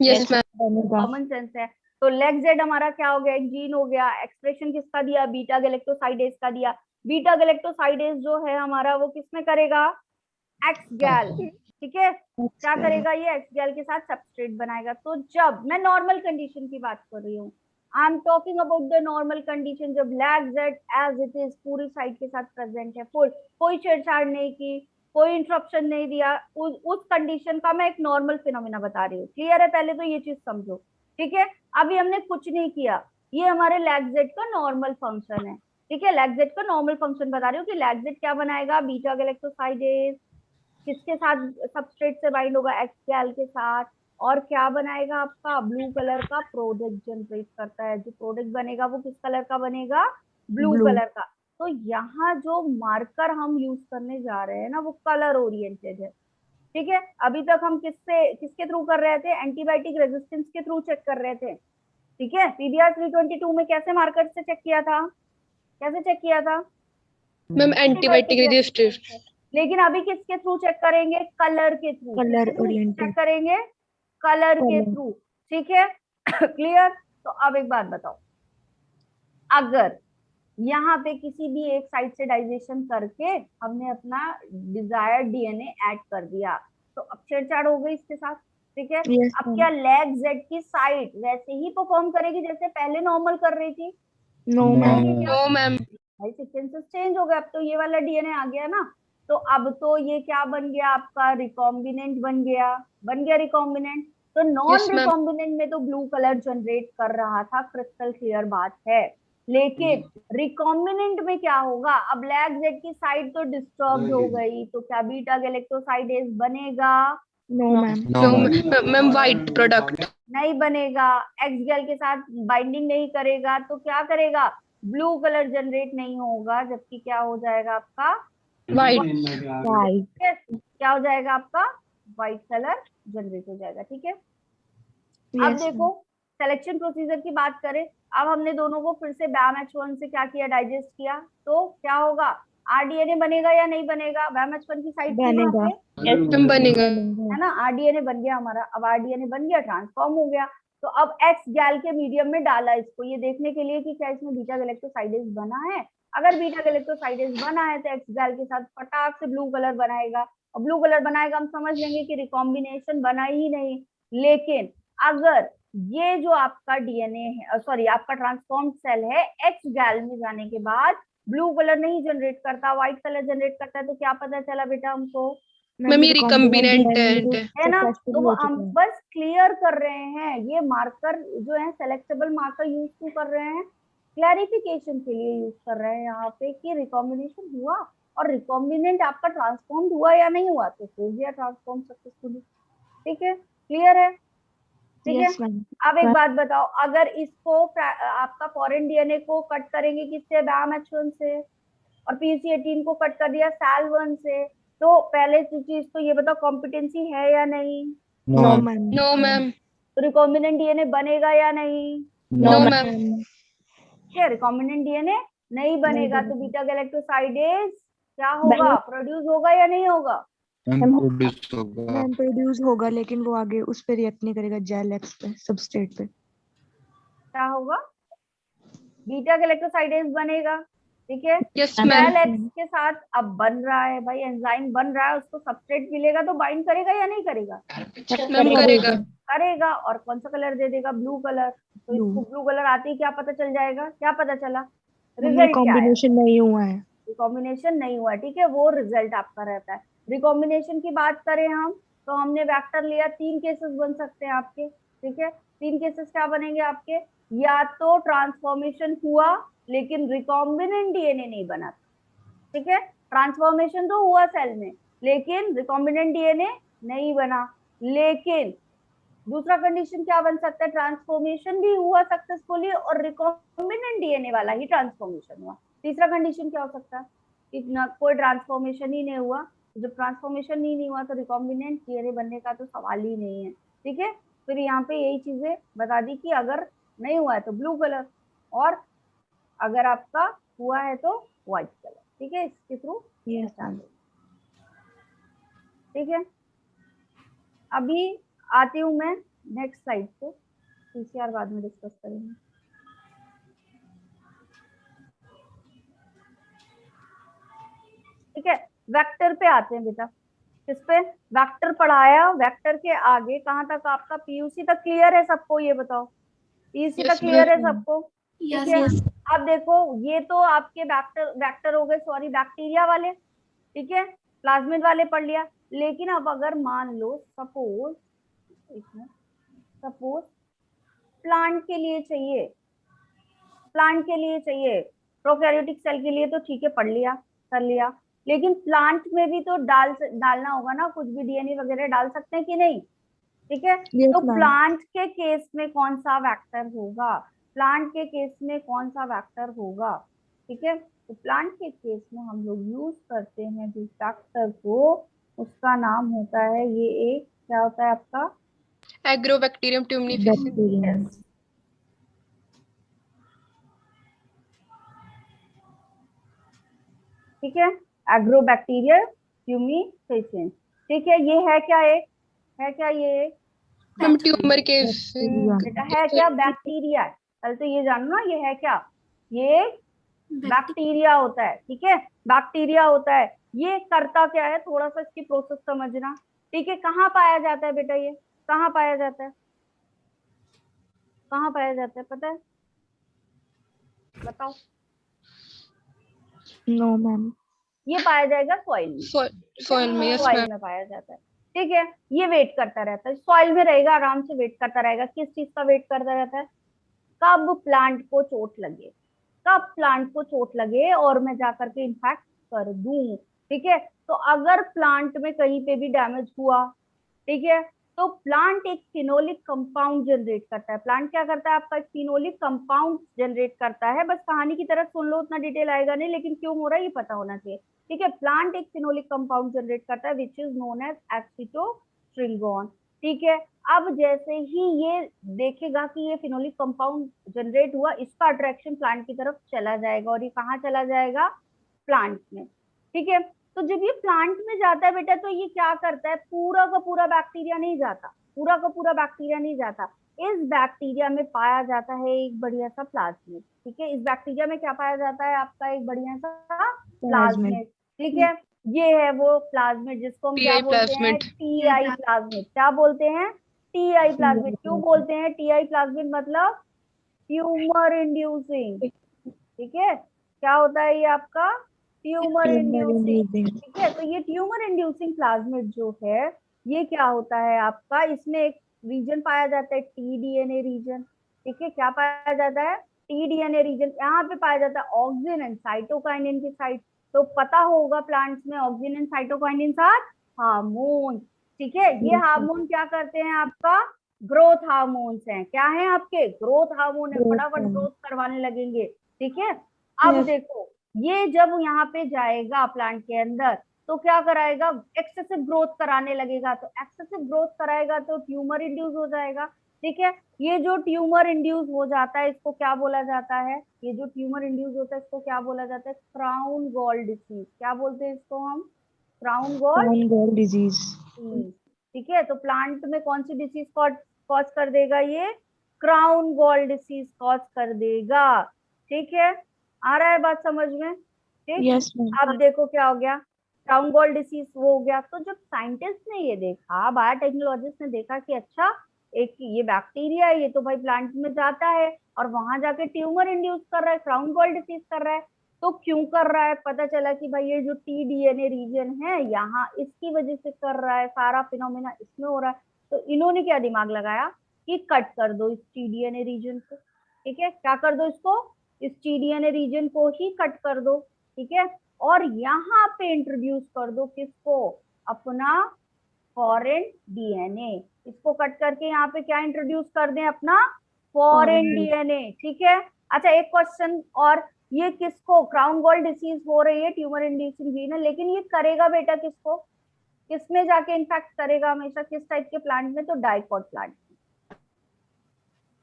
Yes ma'am. कॉमन सेंस है। तो लेग जेड हमारा क्या हो गया, एक जीन हो गया। एक्सप्रेशन किसका दिया, बीटा गैलेक्टोसाइडेज का दिया। बीटा गैलेक्टोसाइडेज जो है हमारा वो किसमें करेगा, एक्स गैल, ठीक है। क्या करेगा ये, एक्स गैल के साथ सबस्ट्रेट बनाएगा। तो जब मैं नॉर्मल कंडीशन की बात कर रही हूँ, I am talking about the normal condition, जब lac Z as it is पूरी साइड के साथ प्रेजेंट है, फुल, कोई छेड़छाड़ नहीं की, कोई इंटरप्शन नहीं दिया, उस कंडीशन का मैं एक नॉर्मल फिनोमिना बता रही हूँ। क्लियर है, पहले तो ये चीज समझो, ठीक है। अभी हमने कुछ नहीं किया, ये हमारे लैग जेड का नॉर्मल फंक्शन है, ठीक है। लैग जेड का नॉर्मल फंक्शन बता रही हूँ कि लैग जेड क्या बनाएगा, बीटा गैलेक्टोसाइडेज किसके साथ सबस्ट्रेट से बाइंड होगा, एक्सएल के साथ, और क्या बनाएगा आपका, ब्लू कलर का प्रोडक्ट जनरेट करता है। जो प्रोडक्ट बनेगा वो किस कलर का बनेगा, ब्लू कलर का। तो यहाँ जो मार्कर हम यूज करने जा रहे हैं ना वो कलर ओरिएंटेड है, ठीक है। अभी तक हम किसके थ्रू कर रहे थे, एंटीबायोटिक रेजिस्टेंस के थ्रू चेक कर रहे थे, ठीक है। पीबीआर 322 में कैसे मार्कर से चेक किया था, कैसे चेक किया था मैम एंटीबायोटिक रेजिस्टेंस। लेकिन अभी किसके थ्रू चेक करेंगे, कलर के थ्रू, कलर चेक ओरिएंटेड। करेंगे कलर के Colour. थ्रू, ठीक है। क्लियर। तो अब एक बात बताओ, अगर यहाँ पे किसी भी एक साइड से डाइजेशन करके हमने अपना डिजायर्ड डीएनए ऐड कर दिया, तो अब छेड़छाड़ हो गई इसके साथ, ठीक है। Yes, अब ma'am. क्या लैग जेड की साइड वैसे ही परफॉर्म करेगी जैसे पहले नॉर्मल कर रही थी, No, ma'am. No ma'am. भाई सीक्वेंसेस चेंज हो गए, अब तो ये वाला डीएनए आ गया ना, तो अब तो ये क्या बन गया आपका, रिकॉम्बिनेंट बन गया रिकॉम्बिनेंट। तो नॉन Yes, ma'am. रिकॉम्बिनेंट में तो ब्लू कलर जनरेट कर रहा था, क्रिस्टल क्लियर बात है। लेकिन रिकॉम्बिनेंट में क्या होगा, अब लैग जेड की साइड तो डिस्टर्ब हो गई, तो क्या बीटा गैलेक्टोसाइडेज बनेगा, No, ma'am. No ma'am, white product. नहीं बनेगा। एक्स जेल के साथ बाइंडिंग नहीं करेगा, तो क्या करेगा, ब्लू कलर जनरेट नहीं होगा, जबकि क्या हो जाएगा आपका, वाइट। Right. क्या हो जाएगा आपका, व्हाइट कलर जनरेट हो जाएगा, ठीक है। अब Yes, देखो सिलेक्शन प्रोसीजर की बात करें, अब हमने दोनों को फिर से BAM-H1 से क्या किया, डाइजेस्ट किया, तो क्या होगा, आरडीएनए बनेगा या नहीं बनेगा, BAM-H1 की साइड थी वहां बनेगा। पे, Yes, मैम बनेगा। है ना, आरडीएनए बन गया हमारा। अब आरडीएनए बन गया, ट्रांसफॉर्म हो गया, तो अब एक्स गैल के मीडियम में डाला इसको, ये देखने के लिए कि क्या इसमें बीटा गैलेक्टोसाइडेज बना है। अगर बीटा गैलेक्टोसाइडेज बना है तो एक्स गैल के साथ फटाक से ब्लू कलर बनाएगा, और ब्लू कलर बनाएगा हम समझ लेंगे कि रिकॉम्बिनेशन बना ही नहीं। लेकिन अगर ये जो आपका डीएनए है, सॉरी आपका ट्रांसफॉर्म सेल है, एक्स गैल में जाने के बाद ब्लू कलर नहीं जनरेट करता, व्हाइट कलर जनरेट करता है, तो क्या पता चला बेटा हमको, मैम ये रिकम्बिनेंट है ना। तो वो हम बस क्लियर कर रहे हैं, ये मार्कर जो है सेलेक्टेबल मार्कर यूज क्यों कर रहे हैं, क्लैरिफिकेशन के लिए यूज कर रहे हैं यहाँ पे कि रिकॉम्बिनेशन हुआ, और रिकॉम्बिनेंट आपका ट्रांसफॉर्म हुआ या नहीं हुआ, तो हो गया ट्रांसफॉर्म सक्सेसफुली, ठीक है। क्लियर है, ठीक है। Yes, ma'am. अब एक बात बताओ, अगर इसको आपका फॉरेन डीएनए को कट करेंगे किससे, BAM-H1 से, और PC18 को कट कर दिया SAL1 से, तो पहले चीज तो ये बताओ कॉम्पिटेंसी है या नहीं, No, No. ma'am. No ma'am. तो रिकॉम्बिनेंट डीएनए बनेगा या नहीं, नो No, मैम। ma'am. क्या रिकॉम्बिनेंट डीएनए नहीं बनेगा, तो बनेगा। बीटा गैलेक्टोसाइडेज क्या होगा, प्रोड्यूस होगा या नहीं होगा, मैम प्रोड्यूस होगा। मैम प्रोड्यूस होगा, लेकिन वो आगे उस पे रिएक्ट नहीं करेगा, जेल एक्स पे, सबस्ट्रेट पे। क्या होगा, बीटा गैलेक्टोसाइडेज बनेगा, ठीक है। Yes ma'am. Ma'am. Cell X के साथ अब बन रहा है भाई, एंजाइम बन रहा है, उसको सबस्ट्रेट मिलेगा तो बाइंड करेगा या नहीं करेगा, मैम करेगा। करेगा, और कौन सा कलर दे देगा, ब्लू कलर। तो Blue. इसको ब्लू कलर आते ही क्या पता चल जाएगा, क्या पता चला, मैम रिजल्ट क्या है, कॉम्बिनेशन नहीं हुआ है। रिकॉम्बिनेशन नहीं हुआ, ठीक है, वो रिजल्ट आपका रहता है। रिकॉम्बिनेशन की बात करें हम, तो हमने वेक्टर लिया, 3 केसेस बन सकते हैं आपके, ठीक है। 3 केसेस क्या बनेंगे आपके, या तो ट्रांसफॉर्मेशन हुआ लेकिन रिकॉम्बिनेंट डीएनए नहीं बना, ठीक है। ट्रांसफॉर्मेशन तो हुआ सेल में, लेकिन रिकॉम्बिनेंट डीएनए नहीं बना। लेकिन दूसरा कंडीशन क्या बन सकता है, ट्रांसफॉर्मेशन भी हुआ सक्सेसफुली और रिकॉम्बिनेंट डीएनए वाला ही ट्रांसफॉर्मेशन हुआ। तीसरा कंडीशन क्या हो सकता है कि ना कोई ट्रांसफॉर्मेशन ही नहीं हुआ, जब ट्रांसफॉर्मेशन ही नहीं हुआ तो रिकॉम्बिनेंट डीएनए बनने का तो सवाल ही नहीं है, ठीक है। फिर यहाँ पे यही चीजें बता दी कि अगर नहीं हुआ है तो ब्लू कलर, और अगर आपका हुआ है तो व्हाइट कलर, ठीक है, इसके थ्रू Yes, ma'am. ठीक है। अभी आती हूँ मैं नेक्स्ट स्लाइड पे, पीसीआर बाद में डिस्कस करेंगे। ठीक है, वेक्टर पे आते हैं बेटा। किस पे? वेक्टर पढ़ाया, वेक्टर के आगे कहाँ तक आपका पीयूसी तक क्लियर है सबको? ये बताओ, पीयूसी तक Yes, क्लियर है ma'am. सबको? ठीक है, अब देखो ये तो आपके वेक्टर वेक्टर हो गए, सॉरी बैक्टीरिया वाले, ठीक है, प्लाज्मिड वाले पढ़ लिया। लेकिन अब अगर मान लो सपोज प्लांट के लिए चाहिए, प्लांट के लिए चाहिए, प्रोकैरियोटिक सेल के लिए तो ठीक है पढ़ लिया, कर लिया, लेकिन प्लांट में भी तो डालना होगा ना, कुछ भी डीएनए वगैरह डाल सकते हैं कि नहीं? ठीक है, Yes, तो ma'am. प्लांट के केस में कौन सा वेक्टर होगा? प्लांट के केस में कौन सा वेक्टर होगा? ठीक है, तो प्लांट के केस में हम लोग यूज करते हैं जिस वेक्टर को, उसका नाम होता है ये एक, क्या होता है आपका? Agrobacterium tumefaciens. Bacterium. ठीक है, एग्रोबैक्टीरियल ट्यूमिफेसिएंस। ठीक है, ये है क्या? एक है क्या ये? मैम ट्यूमर के Bacteria. बेटा है क्या? बैक्टीरिया। पहले तो ये जानना ये है क्या? ये बैक्टीरिया होता है। ठीक है, बैक्टीरिया होता है। ये करता क्या है, थोड़ा सा इसकी प्रोसेस समझना। ठीक है, कहाँ पाया जाता है बेटा? ये कहाँ पाया जाता है? कहाँ पाया जाता है पता है? बताओ। No, ma'am. ये पाया जाएगा सॉइल में। सॉइल में। Yes soil ma'am. में पाया जाता है। ठीक है, ये वेट करता रहता है, सॉइल में रहेगा, आराम से वेट करता रहेगा। किस चीज का वेट करता रहता है? कब प्लांट को चोट लगे, कब प्लांट को चोट लगे और मैं जाकर के इन्फेक्ट कर दूं। ठीक है, तो अगर प्लांट में कहीं पे भी डैमेज हुआ, ठीक है, तो प्लांट एक फिनोलिक कंपाउंड जनरेट करता है। प्लांट क्या करता है आपका? एक फिनोलिक कंपाउंड जनरेट करता है। बस कहानी की तरफ सुन लो, उतना डिटेल आएगा नहीं, लेकिन क्यों हो रहा है ये पता होना चाहिए। ठीक है, प्लांट एक फिनोलिक कंपाउंड जनरेट करता है विच इज नोन एज एसिटोस्ट्रिंगोन। ठीक है, अब जैसे ही ये देखेगा कि ये फिनोलिक कंपाउंड जनरेट हुआ, इसका अट्रैक्शन प्लांट की तरफ चला जाएगा, और ये कहाँ चला जाएगा? प्लांट में। ठीक है, तो जब ये प्लांट में जाता है बेटा, तो ये क्या करता है? पूरा का पूरा बैक्टीरिया नहीं जाता, पूरा का पूरा बैक्टीरिया नहीं जाता। इस बैक्टीरिया में पाया जाता है एक बढ़िया सा प्लाज्मिड। ठीक है, इस बैक्टीरिया में क्या पाया जाता है आपका? एक बढ़िया सा प्लाज्मिड। ठीक है, ये है वो प्लाज्मिड जिसको हम क्या टीआई बोलते हैं? प्लाज्मिड। TI plasmid. क्या बोलते हैं? TI plasmid. क्यों बोलते हैं टीआई प्लाज्मिड? मतलब ट्यूमर इंड्यूसिंग। ठीक है, क्या होता है ये आपका? Tumour inducing. ठीक है, तो ये ट्यूमर इंड्यूसिंग प्लाज्मिड जो है, ये क्या होता है आपका? इसमें एक रीजन पाया जाता है, टीडीएनए रीजन। ठीक है, क्या पाया जाता है? T DNA region. यहाँ पे पाया जाता है ऑक्सिन एंड साइटोकाइनिन की साइट। तो पता होगा प्लांट्स में ऑक्सिन एंड साइटोकाइनिन साथ हार्मोन। ठीक है, ये हार्मोन क्या करते हैं आपका? ग्रोथ हार्मोन्स हैं। क्या है आपके? ग्रोथ हार्मोन है, फटाफट ग्रोथ करवाने लगेंगे। ठीक है, अब देखो ये जब यहाँ पे जाएगा प्लांट के अंदर, तो क्या कराएगा? एक्सेसिव ग्रोथ कराने लगेगा। तो एक्सेसिव ग्रोथ कराएगा तो ट्यूमर इंड्यूस हो जाएगा। ठीक है, ये जो ट्यूमर इंड्यूस हो जाता है, इसको क्या बोला जाता है? ये जो ट्यूमर इंड्यूस होता है, इसको क्या बोला जाता है? Crown gall disease. क्या बोलते हैं इसको हम? Crown gall disease. ठीक है, तो प्लांट में कौन सी डिसीज कॉज कर देगा? ये क्राउन गॉल डिसीज कॉज कर देगा। ठीक है, आ रहा है बात समझ में? ठीक, Yes, ma'am. अब देखो क्या हो गया, क्राउन गॉल डिसीज वो हो गया। तो जब साइंटिस्ट ने ये देखा, बायोटेक्नोलॉजिस्ट ने देखा कि अच्छा एक ये बैक्टीरिया है, ये तो भाई प्लांट में जाता है और वहां जाके ट्यूमर इंड्यूस कर रहा है, क्राउन गॉल डिसीज कर रहा है। तो क्यों कर रहा है? पता चला कि भाई ये जो टीडीएनए रीजन है यहाँ, इसकी वजह से कर रहा है, सारा फिनोमेना इसमें हो रहा है। तो इन्होंने क्या दिमाग लगाया कि कट कर दो इस टीडीएनए रीजन को। ठीक है, क्या कर दो इसको? इस टीडीएनए रीजन को ही कट कर दो। ठीक है, और यहाँ पे इंट्रोड्यूस कर दो किसको? अपना फॉरेन डीएनए। इसको कट करके यहाँ पे क्या इंट्रोड्यूस कर दें? अपना फॉरेन डीएनए। ठीक है, अच्छा एक क्वेश्चन और, ये किसको? क्राउन गॉल डिसीज हो रही है, ट्यूमर इंड्यूसिंग जीन है, लेकिन ये करेगा बेटा किसको? किसमें जाके इन्फेक्ट करेगा हमेशा? किस टाइप के प्लांट में? तो डाइकॉट प्लांट।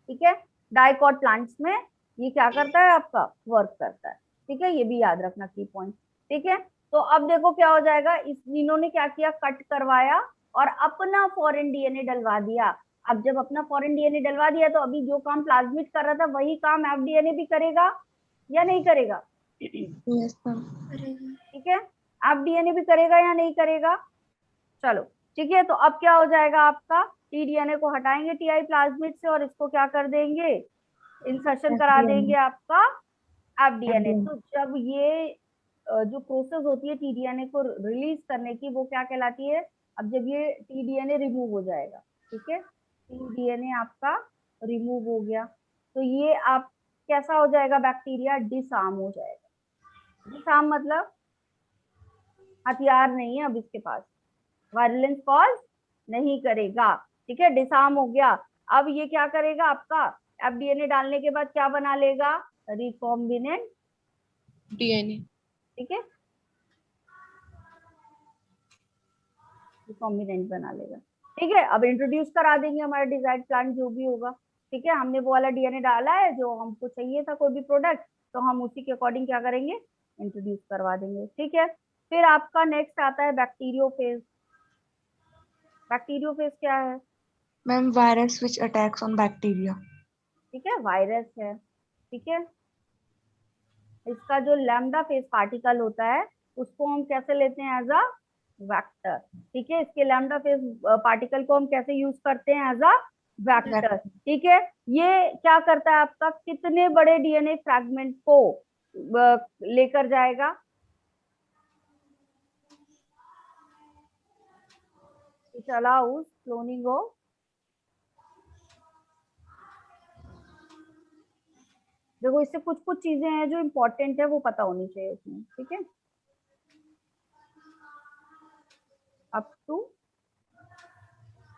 ठीक है, डाइकॉट प्लांट्स में ये क्या करता है आपका? वर्क करता है। ठीक है, ये भी याद रखना की पॉइंट। ठीक है, तो अब देखो क्या हो जाएगा, इस इन्होंने क्या किया? कट करवाया और अपना फॉरेन डीएनए डलवा दिया। अब जब अपना फॉरेन डीएनए डलवा दिया तो अभी जो काम प्लाज्मिड कर रहा था वही काम एफडीएनए भी करेगा या नहीं करेगा? Yes ma'am. ठीक है, एफडीएनए भी करेगा या नहीं करेगा? चलो ठीक है, तो अब क्या हो जाएगा आपका, टीडीएनए को हटाएंगे टीआई प्लाज्मिड से और इसको क्या कर देंगे, इंसर्शन करा देंगे आपका एफडीएनए। तो जब ये जो प्रोसेस होती है टीडीएनए को रिलीज करने की वो क्या कहलाती है? अब जब ये टीडीएनए रिमूव हो जाएगा, ठीक है, टीडीएनए आपका रिमूव हो गया तो ये आप कैसा हो जाएगा, बैक्टीरिया डिसआर्म हो जाएगा। डिसआर्म मतलब हथियार नहीं है अब इसके पास, वायलेंस कॉज नहीं करेगा, ठीक है, डिसआर्म हो गया। अब ये क्या करेगा आपका, एफडीएनए डालने के बाद क्या बना लेगा, रिकॉम्बिनेंट डीएनए। ठीक है, रिकॉम्बिनेंट बना लेगा। ठीक है, अब इंट्रोड्यूस करा देंगे हमारा डिजायर्ड प्लांट जो भी होगा। ठीक है, हमने वो वाला डीएनए डाला है जो हमको चाहिए था कोई भी प्रोडक्ट, तो हम उसी के अकॉर्डिंग क्या करेंगे, इंट्रोड्यूस करवा देंगे। ठीक है, फिर आपका नेक्स्ट आता है बैक्टीरियोफेज। बैक्टीरियोफेज क्या है? Ma'am virus which attacks on bacteria. ठीक है, वायरस है। ठीक है, इसका जो लैम्डा फेज पार्टिकल होता है उसको हम कैसे लेते हैं, एज अ वेक्टर। ठीक है, इसके लैम्डा फेज पार्टिकल को हम कैसे यूज करते हैं, एज अ वेक्टर। ठीक है, ये क्या करता है आपका, कितने बड़े डीएनए फ्रैगमेंट को लेकर जाएगा, इट अलाउज क्लोनिंग ऑफ, देखो इससे कुछ कुछ चीजें हैं जो इंपॉर्टेंट है वो पता होनी चाहिए इसमें। ठीक है, अप टू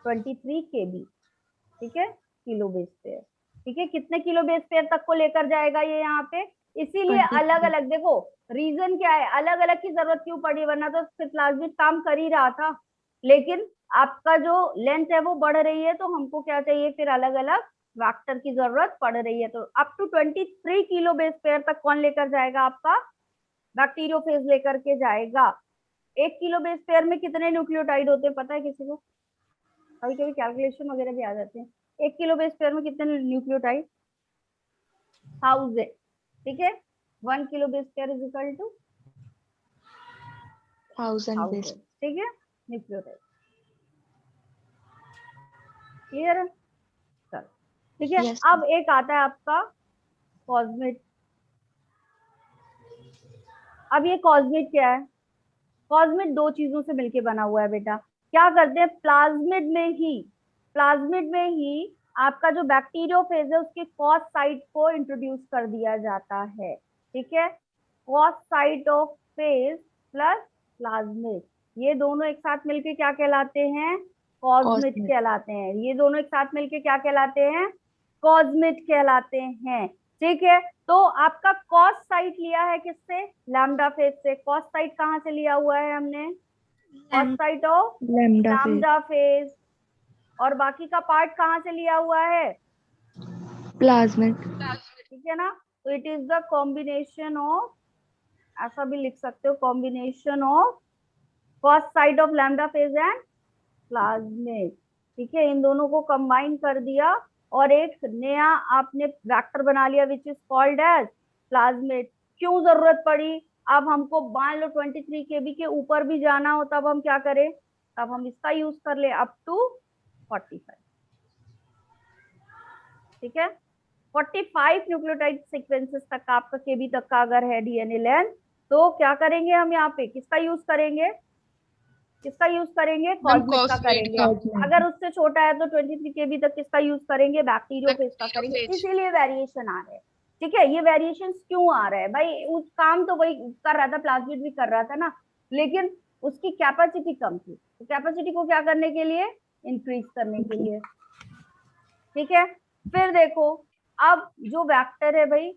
23 kb, ठीक है, किलो बेस पेयर। ठीक है, कितने किलो बेस पेयर तक को लेकर जाएगा ये यहाँ पे, इसीलिए 23 अलग अलग, देखो रीजन क्या है, अलग अलग की जरूरत क्यों पड़ी, वरना तो सिर्फ प्लाज्मिड काम कर ही रहा था, लेकिन आपका जो लेंथ है वो बढ़ रही है तो हमको क्या चाहिए, फिर अलग अलग वेक्टर की जरूरत पड़ रही है। तो up to 23 kilo base pair तक कौन लेकर जाएगा आपका, बैक्टीरियोफेज लेकर के जाएगा। 1 किलो बेस पेयर में कितने न्यूक्लियोटाइड होते हैं पता है किसी को? कभी कभी कैलकुलेशन वगैरह भी आ जाते हैं। 1 किलो बेस पेयर में कितने न्यूक्लियोटाइड, 1000। ठीक है, 1 kilo base pair is equal to 1000 base. 1000। ठीक है, न्यूक्लियोटाइड क्लियर है, चलो ठीक है। Yes. अब एक आता है आपका कॉस्मेट। अब ये कॉस्मेट क्या है, कॉस्मेट दो चीजों से मिलके बना हुआ है बेटा। क्या करते हैं, प्लाज्मिड में ही आपका जो बैक्टीरियोफेज है उसके कॉस साइट को इंट्रोड्यूस कर दिया जाता है। ठीक है, cos site of phase plus plasmid, ये दोनों एक साथ मिलके क्या कहलाते हैं, कॉस्मेट Cosmic. कहलाते हैं। ये दोनों एक साथ मिलके क्या कहलाते हैं, कॉस्मेट कहलाते हैं। ठीक है, तो आपका कॉस साइट लिया है किससे, लैम्डा फेज से। कॉस साइट कहाँ से लिया हुआ है हमने, cos site of Lambda phase. Lambda phase. और बाकी का पार्ट कहाँ से लिया हुआ है, Plasmid. ठीक है ना, तो it is the combination of, ऐसा भी लिख सकते हो, combination of cos site of lambda phase and plasmid. ठीक है, इन दोनों को कंबाइन कर दिया और एक नया आपने वेक्टर बना लिया which is called as plasmid. क्यों जरूरत पड़ी, अब हमको मान लो 23 kb के ऊपर भी जाना हो तब हम क्या करें, तब हम इसका यूज कर ले अप टू 45। ठीक है, 45 न्यूक्लियोटाइड सीक्वेंसेस तक का आपका केबी तक का अगर है डीएनए लेंथ, तो क्या करेंगे हम यहाँ पे, किसका यूज करेंगे, किसका यूज करेंगे, कॉस्मिक का करेंगे। अगर उससे छोटा है तो 23 kb तक किसका यूज करेंगे, बैक्टीरियोफेज का करेंगे। इसीलिए वेरिएशन आ रहे हैं। ठीक है, ये वेरिएशन क्यों आ रहा है भाई, उस काम तो वही कर रहा था, प्लाज्मिड भी कर रहा था ना, लेकिन उसकी कैपेसिटी कम थी, तो कैपेसिटी को क्या करने के लिए, इंक्रीज करने के लिए। ठीक है, फिर देखो अब जो वेक्टर है भाई,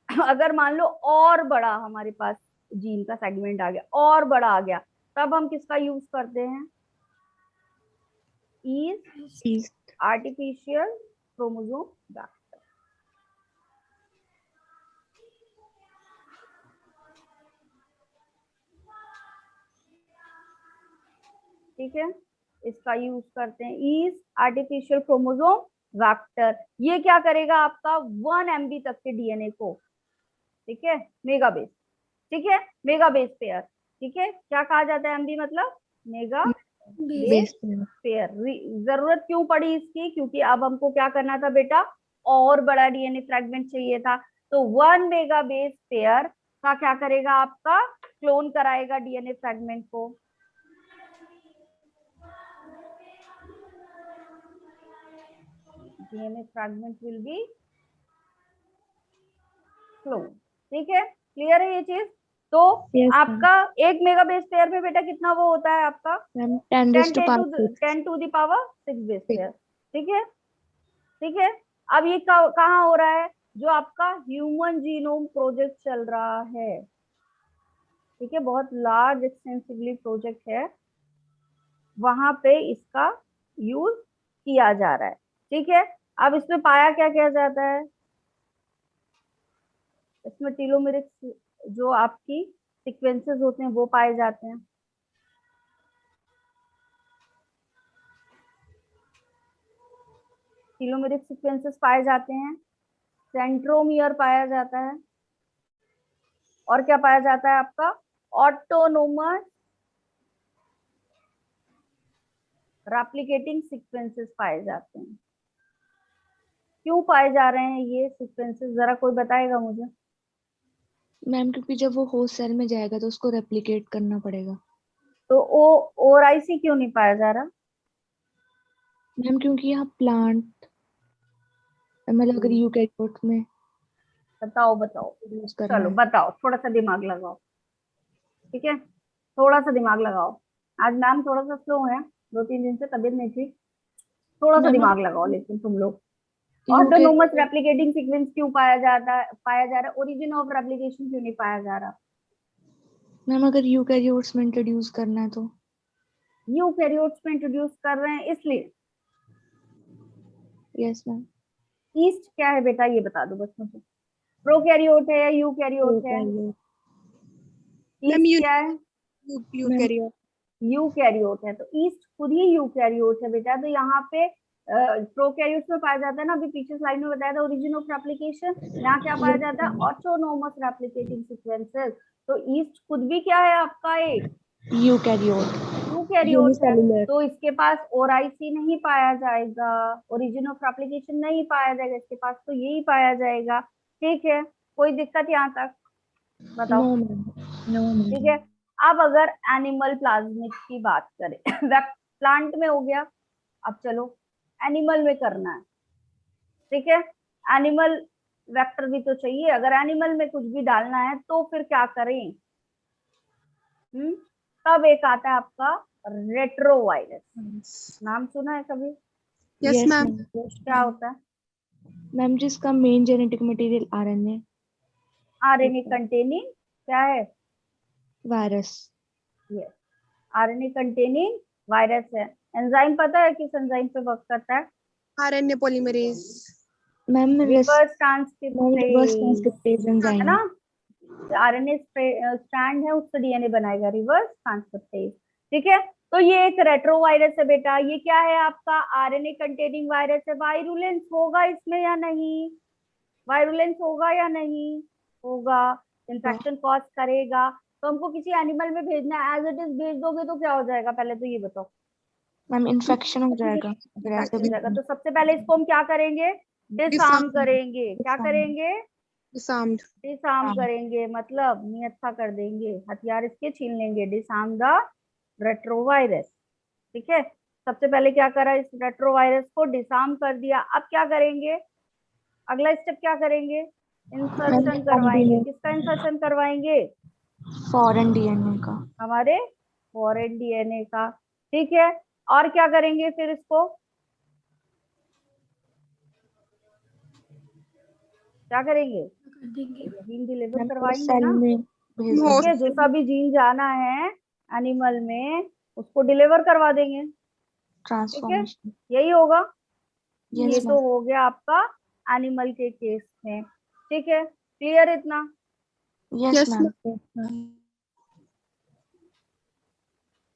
अगर मान लो और बड़ा हमारे पास जीन का सेगमेंट आ गया, और बड़ा आ गया, तब हम किसका यूज करते हैं, इज आर्टिफिशियल क्रोमोसोम वेक्टर। ठीक है, इसका यूज करते हैं, इज आर्टिफिशियल क्रोमोसोम वेक्टर। ये क्या करेगा आपका 1 MB तक के डीएनए को, ठीक है, मेगा बेस, ठीक है, मेगा बेस पेयर, ठीक है। क्या कहा जाता है एमबी मतलब मेगा बेस पेयर। जरूरत क्यों पड़ी इसकी, क्योंकि अब हमको क्या करना था बेटा, और बड़ा डीएनए फ्रेगमेंट चाहिए था। तो 1 मेगा बेस पेयर का क्या करेगा आपका, क्लोन कराएगा डीएनए फ्रेगमेंट को। DNA fragment will be clone, ठीक है, क्लियर है ये चीज। तो आपका 1 मेगा बेस पेयर में बेटा कितना वो होता है आपका 10 to the power 6 base pair, ठीक है, ठीक है। अब ये कहाँ हो रहा है, जो आपका ह्यूमन जीनोम प्रोजेक्ट चल रहा है, ठीक है, बहुत लार्ज एक्सटेंसिवली प्रोजेक्ट है, वहां पे इसका यूज किया जा रहा है, ठीक है। अब इसमें पाया क्या किया जाता है, इसमें टेलोमेरिक जो आपकी सीक्वेंसेस होते हैं वो पाए जाते हैं, टेलोमेरिक सीक्वेंसेस पाए जाते हैं, सेंट्रोमियर पाया जाता है, और क्या पाया जाता है आपका ऑटोनोमस रेप्लिकेटिंग सीक्वेंसेस पाए जाते हैं। क्यों पाए जा रहे हैं ये सीक्वेंसेस, जरा कोई बताएगा मुझे। मैम क्योंकि जब वो होस्ट सेल में जाएगा तो उसको रेप्लिकेट करना पड़ेगा। तो ORIC क्यों नहीं पाया जा रहा मैम क्योंकि यहाँ प्लांट मतलब अगर यूकैरियोट में बताओ बताओ, यूज करना चलो है। बताओ, थोड़ा सा दिमाग लगाओ, ठीक है, थोड़ा सा दिमाग लगाओ। आज मैम थोड़ा सा स्लो है, 2-3 दिन से तबीयत नहीं ठीक, थोड़ा सा मैम दिमाग लगाओ लेकिन तुम लोग। यूकैरियोट ऑटोनोमस रेप्लिकेटिंग सीक्वेंस क्यों पाया जा रहा है, ओरिजिन ऑफ रेप्लिकेशन क्यों नहीं पाया जा रहा। मैम अगर यूकैरियोट्स में इंट्रोड्यूस करना है तो यूकैरियोट्स में इंट्रोड्यूस कर रहे हैं इसलिए। Yes ma'am. ईस्ट क्या है बेटा ये बता दो बस मुझे, प्रोकैरियोट है या यूकैरियोट है, मैम ईस्ट क्या है, यूकैरियोट। यूकैरियोट है। तो ईस्ट खुद ही यूकैरियोट है बेटा। तो यहाँ पे प्रोकैरियोट्स में पाया जाता है ना, अभी पीछे स्लाइड में बताया था ओरिजिन ऑफ रेप्लिकेशन, यहाँ क्या पाया जाता है ऑटोनोमस रेप्लिकेटिंग सीक्वेंसेस। तो ईस्ट खुद भी क्या है आपका एक यूकैरियोट यूकैरियोट है, तो इसके पास ORIC नहीं पाया जाएगा, ओरिजिन ऑफ रेप्लिकेशन नहीं पाया जाएगा इसके पास, तो यही पाया जाएगा, ठीक है। कोई दिक्कत यहाँ तक बताओ, नो मैम, नो मैम। ठीक है। अब अगर एनिमल प्लाज्मिड की बात करें प्लांट में हो गया, अब चलो एनिमल में करना है, ठीक है। एनिमल वेक्टर भी तो चाहिए, अगर एनिमल में कुछ भी डालना है तो फिर क्या करें, तब एक आता है आपका रेट्रोवायरस, नाम सुना है कभी, यस मैम। क्या होता है, मैम जिसका main genetic material RNA RNA containing क्या है, virus. Yes, RNA containing virus है। एंजाइम पता है किस एंजाइम पे वर्क करता है, RNA polymerase. Ma'am reverse reverse transcriptase, transcriptase है एंजाइम। ना, RNA स्ट्रैंड है उससे DNA बनाएगा, रिवर्स ट्रांसक्रिप्टेज, ठीक है। तो ये एक रेट्रोवायरस है बेटा, ये क्या है आपका RNA कंटेनिंग वायरस है। वायरुलेंस होगा इसमें या नहीं, वायरुलेंस होगा या नहीं होगा, इन्फेक्शन कॉज करेगा। तो हमको किसी एनिमल में भेजना है, एज इट इज भेज दोगे तो क्या हो जाएगा, पहले तो ये बताओ। मैम इन्फेक्शन हो जाएगा अगर ऐसे भी। तो सबसे पहले इसको हम क्या करेंगे, डिसआर्म करेंगे, क्या करेंगे, डिसआर्म्ड। डिसआर्म करेंगे, मतलब निहत्था कर देंगे, हथियार इसके छीन लेंगे, डिसआर्म द रेट्रोवायरस, ठीक है। सबसे पहले क्या करा, इस रेट्रोवायरस को डिसआर्म कर दिया। अब क्या करेंगे, अगला स्टेप क्या करेंगे, इंसर्शन करवाएंगे, किसका इंसर्शन करवाएंगे, फॉरेन डीएनए का। हमारे फॉरेन DNA का, ठीक है। और क्या करेंगे फिर इसको, क्या करेंगे, जीन डिलीवर करवाएंगे ना, ठीक है, जैसा भी जीन जाना है एनिमल में उसको डिलीवर करवा देंगे, ठीक है, यही होगा। ये तो हो गया आपका एनिमल के केस में, ठीक है, क्लियर इतना। Yes ma'am.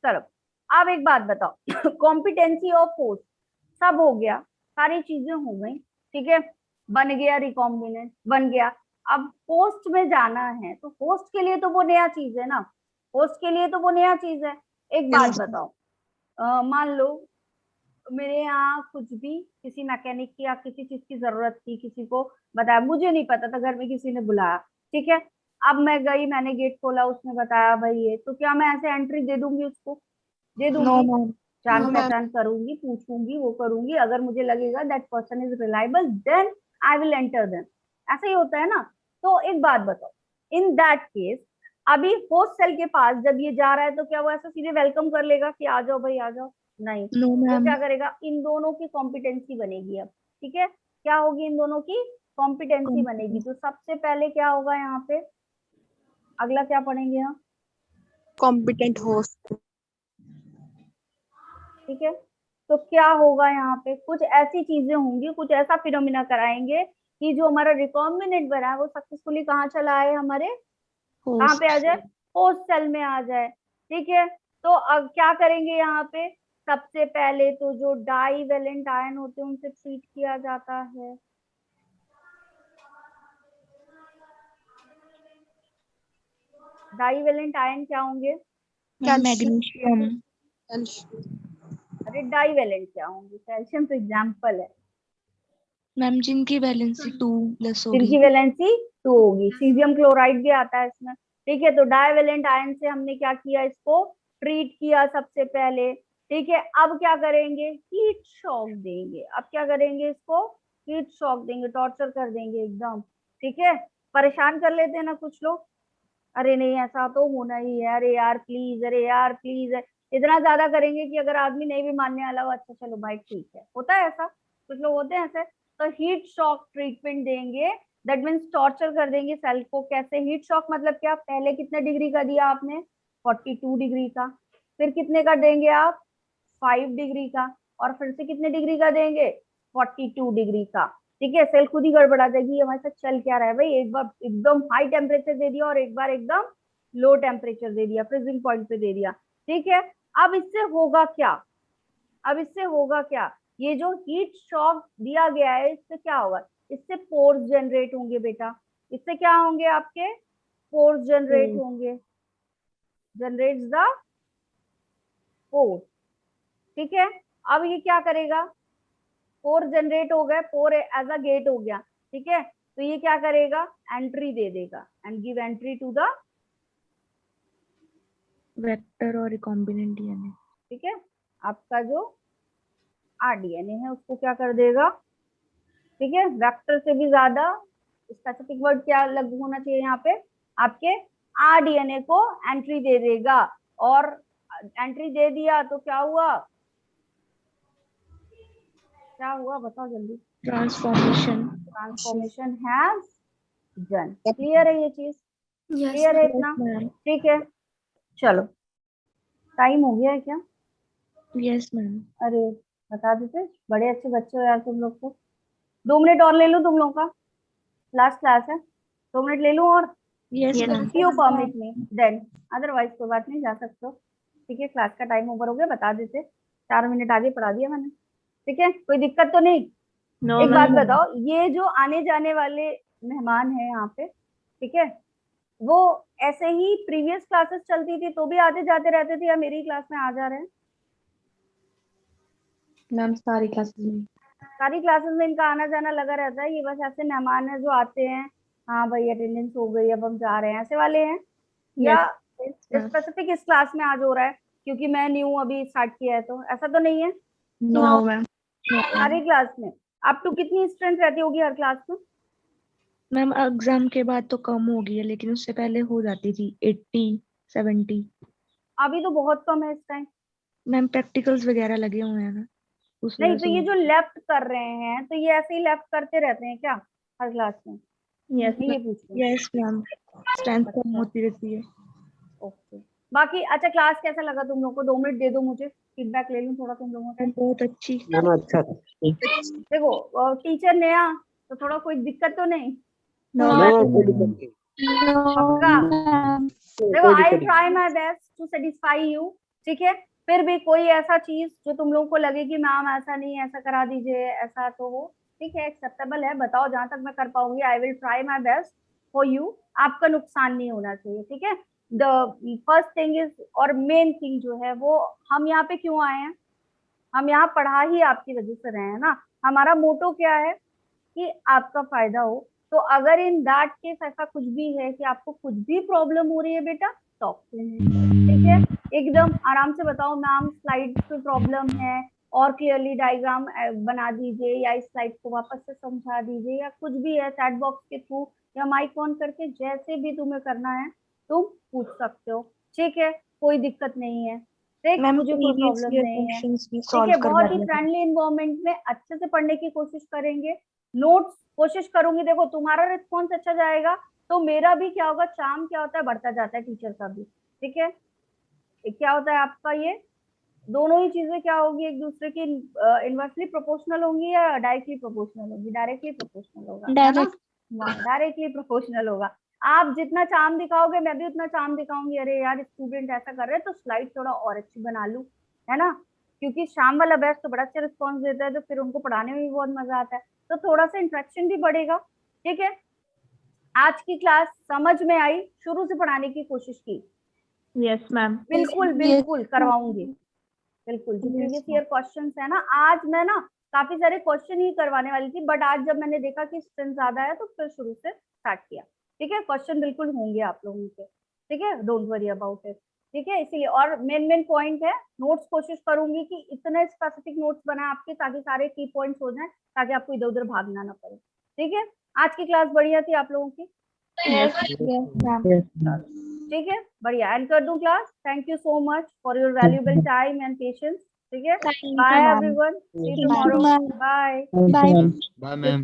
चलो अब एक बात बताओ, कॉम्पिटेंसी ऑफ फोर्स सब हो गया, सारी चीजें हो गई, ठीक है, बन गया रिकॉम्बिनेंट, बन गया। अब होस्ट में जाना है, तो होस्ट के लिए तो वो नया चीज है ना, होस्ट के लिए तो वो नया चीज है। एक बात Yes. बताओ, मान लो मेरे यहाँ कुछ भी किसी मैकेनिक की या किसी चीज की जरूरत थी, किसी को बताया, मुझे नहीं पता था, घर में किसी ने बुलाया, ठीक है, अब मैं गई, मैंने गेट खोला, उसने बताया भाई ये, तो क्या मैं ऐसे एंट्री दे दूंगी उसको? दे No, दूंगी? ma'am. जान No, ma'am. पहचान करूंगी, पूछूंगी, वो करूंगी, अगर मुझे लगेगा that person is reliable then I will enter them. ऐसा ही होता है ना। तो एक बात बताओ, इन दैट केस अभी होस्ट सेल के पास जब ये जा रहा है, तो क्या वो ऐसा सीधे वेलकम कर लेगा कि आ जाओ भाई आ जाओ? नहीं। No, वो ma'am. क्या करेगा, इन दोनों की कॉम्पिटेंसी बनेगी अब, ठीक है, क्या होगी, इन दोनों की कॉम्पिटेंसी बनेगी। तो सबसे पहले क्या होगा यहाँ पे, अगला क्या पढ़ेंगे हम? Competent host. ठीक है, तो क्या होगा यहाँ पे, कुछ ऐसी चीजें होंगी, कुछ ऐसा फिनोमिना कराएंगे कि जो हमारा रिकॉम्बिनेंट बना है वो सक्सेसफुली कहाँ चला आए, हमारे कहाँ पे आ जाए, होस्ट सेल में आ जाए। ठीक है, तो अब क्या करेंगे यहाँ पे, सबसे पहले तो जो डाई वैलेंट आयन होते हैं उनसे ट्रीट किया जाता है। डाई वैलेंट आयन क्या होंगे? Magnesium. अरे डाई वैलेंट क्या होंगे, कैल्शियम तो एग्जाम्पल है, मैम जिनकी वैलेंसी 2+ होगी। जिनकी वैलेंसी 2 होगी। सीजियम क्लोराइड भी आता है इसमें। ठीक है, तो डाइवेलेंट आयन से हमने क्या किया, इसको ट्रीट किया सबसे पहले। ठीक है, अब क्या करेंगे, हीट शॉक देंगे। अब क्या करेंगे, इसको हीट शॉक देंगे, टॉर्चर कर देंगे एकदम। ठीक है, परेशान कर लेते हैं ना कुछ लोग, अरे नहीं ऐसा तो होना ही है, अरे यार प्लीज, अरे यार प्लीज, इतना ज्यादा करेंगे कि अगर आदमी नहीं भी मानने वाला हो, अच्छा चलो भाई ठीक है, होता है ऐसा, कुछ लोग होते हैं ऐसे। तो हीट शॉक ट्रीटमेंट देंगे, दैट मीन्स टॉर्चर कर देंगे सेल को। कैसे हीट शॉक मतलब क्या, पहले कितने डिग्री का दिया आपने, 42 डिग्री का, फिर कितने का देंगे आप, 5 डिग्री का, और फिर से कितने डिग्री का देंगे, 42 डिग्री का। ठीक है, सेल खुद ही गड़बड़ा जाएगी, हमारे साथ चल क्या रहा है भाई, एक बार एकदम हाई टेम्परेचर दे दिया और एक बार एकदम लो टेम्परेचर दे दिया, फ्रीजिंग पॉइंट पे दे दिया। ठीक है, अब इससे होगा क्या, अब इससे होगा क्या, ये जो हीट शॉक दिया गया है इससे क्या होगा, इससे पोर्स जनरेट होंगे बेटा। इससे क्या होंगे, आपके पोर्स जनरेट होंगे, जनरेट्स द पोर्स। ठीक है, अब ये क्या करेगा, पोर जनरेट हो गए, पोर एज अ गेट हो गया। ठीक है, तो ये क्या करेगा, एंट्री दे देगा, and give entry to the vector और रिकॉम्बिनेंट डीएनए। ठीक है, आपका जो आरडीएनए है उसको क्या कर देगा। ठीक है, वेक्टर से भी ज्यादा स्पेसिफिक वर्ड क्या लग होना चाहिए यहाँ पे, आपके आरडीएनए को एंट्री दे देगा। और एंट्री दे दिया तो क्या हुआ, क्या हुआ बताओ जल्दी, transformation. Transformation has done. Clear है ये चीज, क्लियर है इतना? मैम। ठीक है, चलो टाइम हो गया है क्या? Yes ma'am. अरे बता देते, बड़े अच्छे बच्चे हो यार तुम लोग तो। 2 मिनट और ले लूं तुम लोग का, लास्ट क्लास है, 2 मिनट ले लूं और? Yes ma'am. You permit me then, otherwise कोई बात नहीं, जा सकते हो। ठीक है, क्लास का टाइम ओवर हो गया, बता देते, 4 मिनट आगे पढ़ा दिया मैंने। ठीक है, कोई दिक्कत तो नहीं? एक बात बताओ, ये जो आने जाने वाले मेहमान है यहाँ पे, ठीक है, वो ऐसे ही प्रीवियस क्लासेस चलती थी तो भी आते जाते रहते थे, या मेरी क्लास में आ जा रहे हैं? मैम सारी क्लासेस में। सारी क्लासेस में इनका आना जाना लगा रहता है, ये बस ऐसे मेहमान है जो आते हैं, हाँ भाई अटेंडेंस हो गई अब हम जा रहे हैं, ऐसे वाले हैं? या स्पेसिफिक इस क्लास में आज हो रहा है क्योंकि मैं न्यू अभी स्टार्ट किया है, तो ऐसा तो नहीं है? No ma'am. सारी क्लास में अप टू कितनी स्ट्रेंथ रहती होगी हर क्लास में? मैम एग्जाम के बाद तो कम हो गई है, लेकिन उससे पहले हो जाती थी 80-70। अभी तो बहुत कम है इस टाइम। मैम प्रैक्टिकल्स वगैरह लगे हुए हैं ना, उस नहीं वजह तो से। ये जो लेफ्ट कर रहे हैं, तो ये ऐसे ही लेफ्ट करते रहते हैं क्या हर क्लास में? यस मैं ये पूछ रही हूँ। यस मैम, स्ट्रेंथ कम होती रहती है। ओके, बाकी अच्छा क्लास कैसा लगा तुम लोग को? 2 मिनट दे दो मुझे, फीडबैक ले लूं थोड़ा तुम लोगों से। बहुत अच्छी। अच्छा था। देखो टीचर नया, तो थोड़ा कोई दिक्कत तो नहीं? कोई दिक्कत नहीं। पक्का? देखो कोई आई दिक्कत ट्राई नहीं। My best to satisfy you. ठीक है, फिर भी कोई ऐसा चीज जो तुम लोगों को लगे कि मैम ऐसा नहीं, ऐसा करा दीजिए, ऐसा तो हो, ठीक है, एक्सेप्टेबल है, बताओ, जहां तक मैं कर पाऊंगी I will try my best for you, आपका नुकसान नहीं होना चाहिए, ठीक है। द फर्स्ट थिंग इज और मेन थिंग जो है वो, हम यहाँ पे क्यों आए हैं, हम यहाँ पढ़ा ही आपकी वजह से रहे हैं ना, हमारा मोटो क्या है कि आपका फायदा हो। तो अगर इन दैट केस ऐसा कुछ भी है कि आपको कुछ भी प्रॉब्लम हो रही है बेटा, टॉक टू मी, ठीक है, एकदम आराम से बताओ मैम स्लाइड पे प्रॉब्लम है, और क्लियरली डायग्राम बना दीजिए, या इस स्लाइड को वापस से समझा दीजिए, या कुछ भी है चैट बॉक्स के थ्रू या माइक ऑन करके, जैसे भी तुम्हें करना है तुम पूछ सकते हो, ठीक है, कोई दिक्कत नहीं है, ठीक, मैम मुझे कोई प्रीवियस प्रॉब्लम ईयर नहीं है, क्वेश्चंस भी ठीक सॉल्व है, करवा बहुत ही दिया था। फ्रेंडली इन्वायरमेंट में अच्छे से पढ़ने की कोशिश करेंगे, नोट्स कोशिश करूंगी, देखो तुम्हारा रिस्पॉन्स अच्छा जाएगा तो मेरा भी क्या होगा, चार्म क्या होता है, बढ़ता जाता है टीचर का भी, ठीक है, क्या होता है आपका, ये दोनों ही चीजें क्या होगी, एक दूसरे की इनवर्सली प्रोपोर्शनल होंगी या डायरेक्टली प्रोपोर्शनल होगी, डायरेक्टली प्रोपोर्शनल होगा, है ना, डायरेक्टली प्रोपोर्शनल होगा। आप जितना चार्म दिखाओगे मैं भी उतना चार्म दिखाऊंगी, अरे यार स्टूडेंट ऐसा कर रहे हैं तो स्लाइड थोड़ा और अच्छी बना लूं, है ना, क्योंकि शाम वाला बैच तो बड़ा अच्छा रिस्पॉन्स देता है, तो फिर उनको पढ़ाने में भी बहुत मजा आता है, तो थोड़ा सा इंटरेक्शन भी बढ़ेगा, ठीक है। आज की क्लास समझ में आई, शुरू से पढ़ाने की कोशिश की, यस मैम। बिल्कुल बिल्कुल करवाऊंगी, बिल्कुल, जो प्रीवियस ईयर क्वेश्चंस है ना, आज मैं ना काफी सारे क्वेश्चन ही करवाने वाली थी, बट आज जब मैंने देखा कि स्ट्रेंथ ज्यादा है तो फिर शुरू से स्टार्ट किया, ठीक है, क्वेश्चन बिल्कुल होंगे आप लोगों के, ठीक है, डोंट वरी अबाउट इट, ठीक है, इसीलिए, और मेन पॉइंट है, नोट्स कोशिश करूंगी कि इतने स्पेसिफिक नोट्स बनाए आपके, ताकि सारे की पॉइंट्स हो जाए, ताकि आपको इधर उधर भागना ना पड़े, ठीक है। आज की क्लास बढ़िया थी आप लोगों की, ठीक है, बढ़िया, एंड कर दूं class, thank you so much for your valuable time and patience, ठीक है, bye everyone, see you tomorrow, bye. Bye. Bye, ma'am.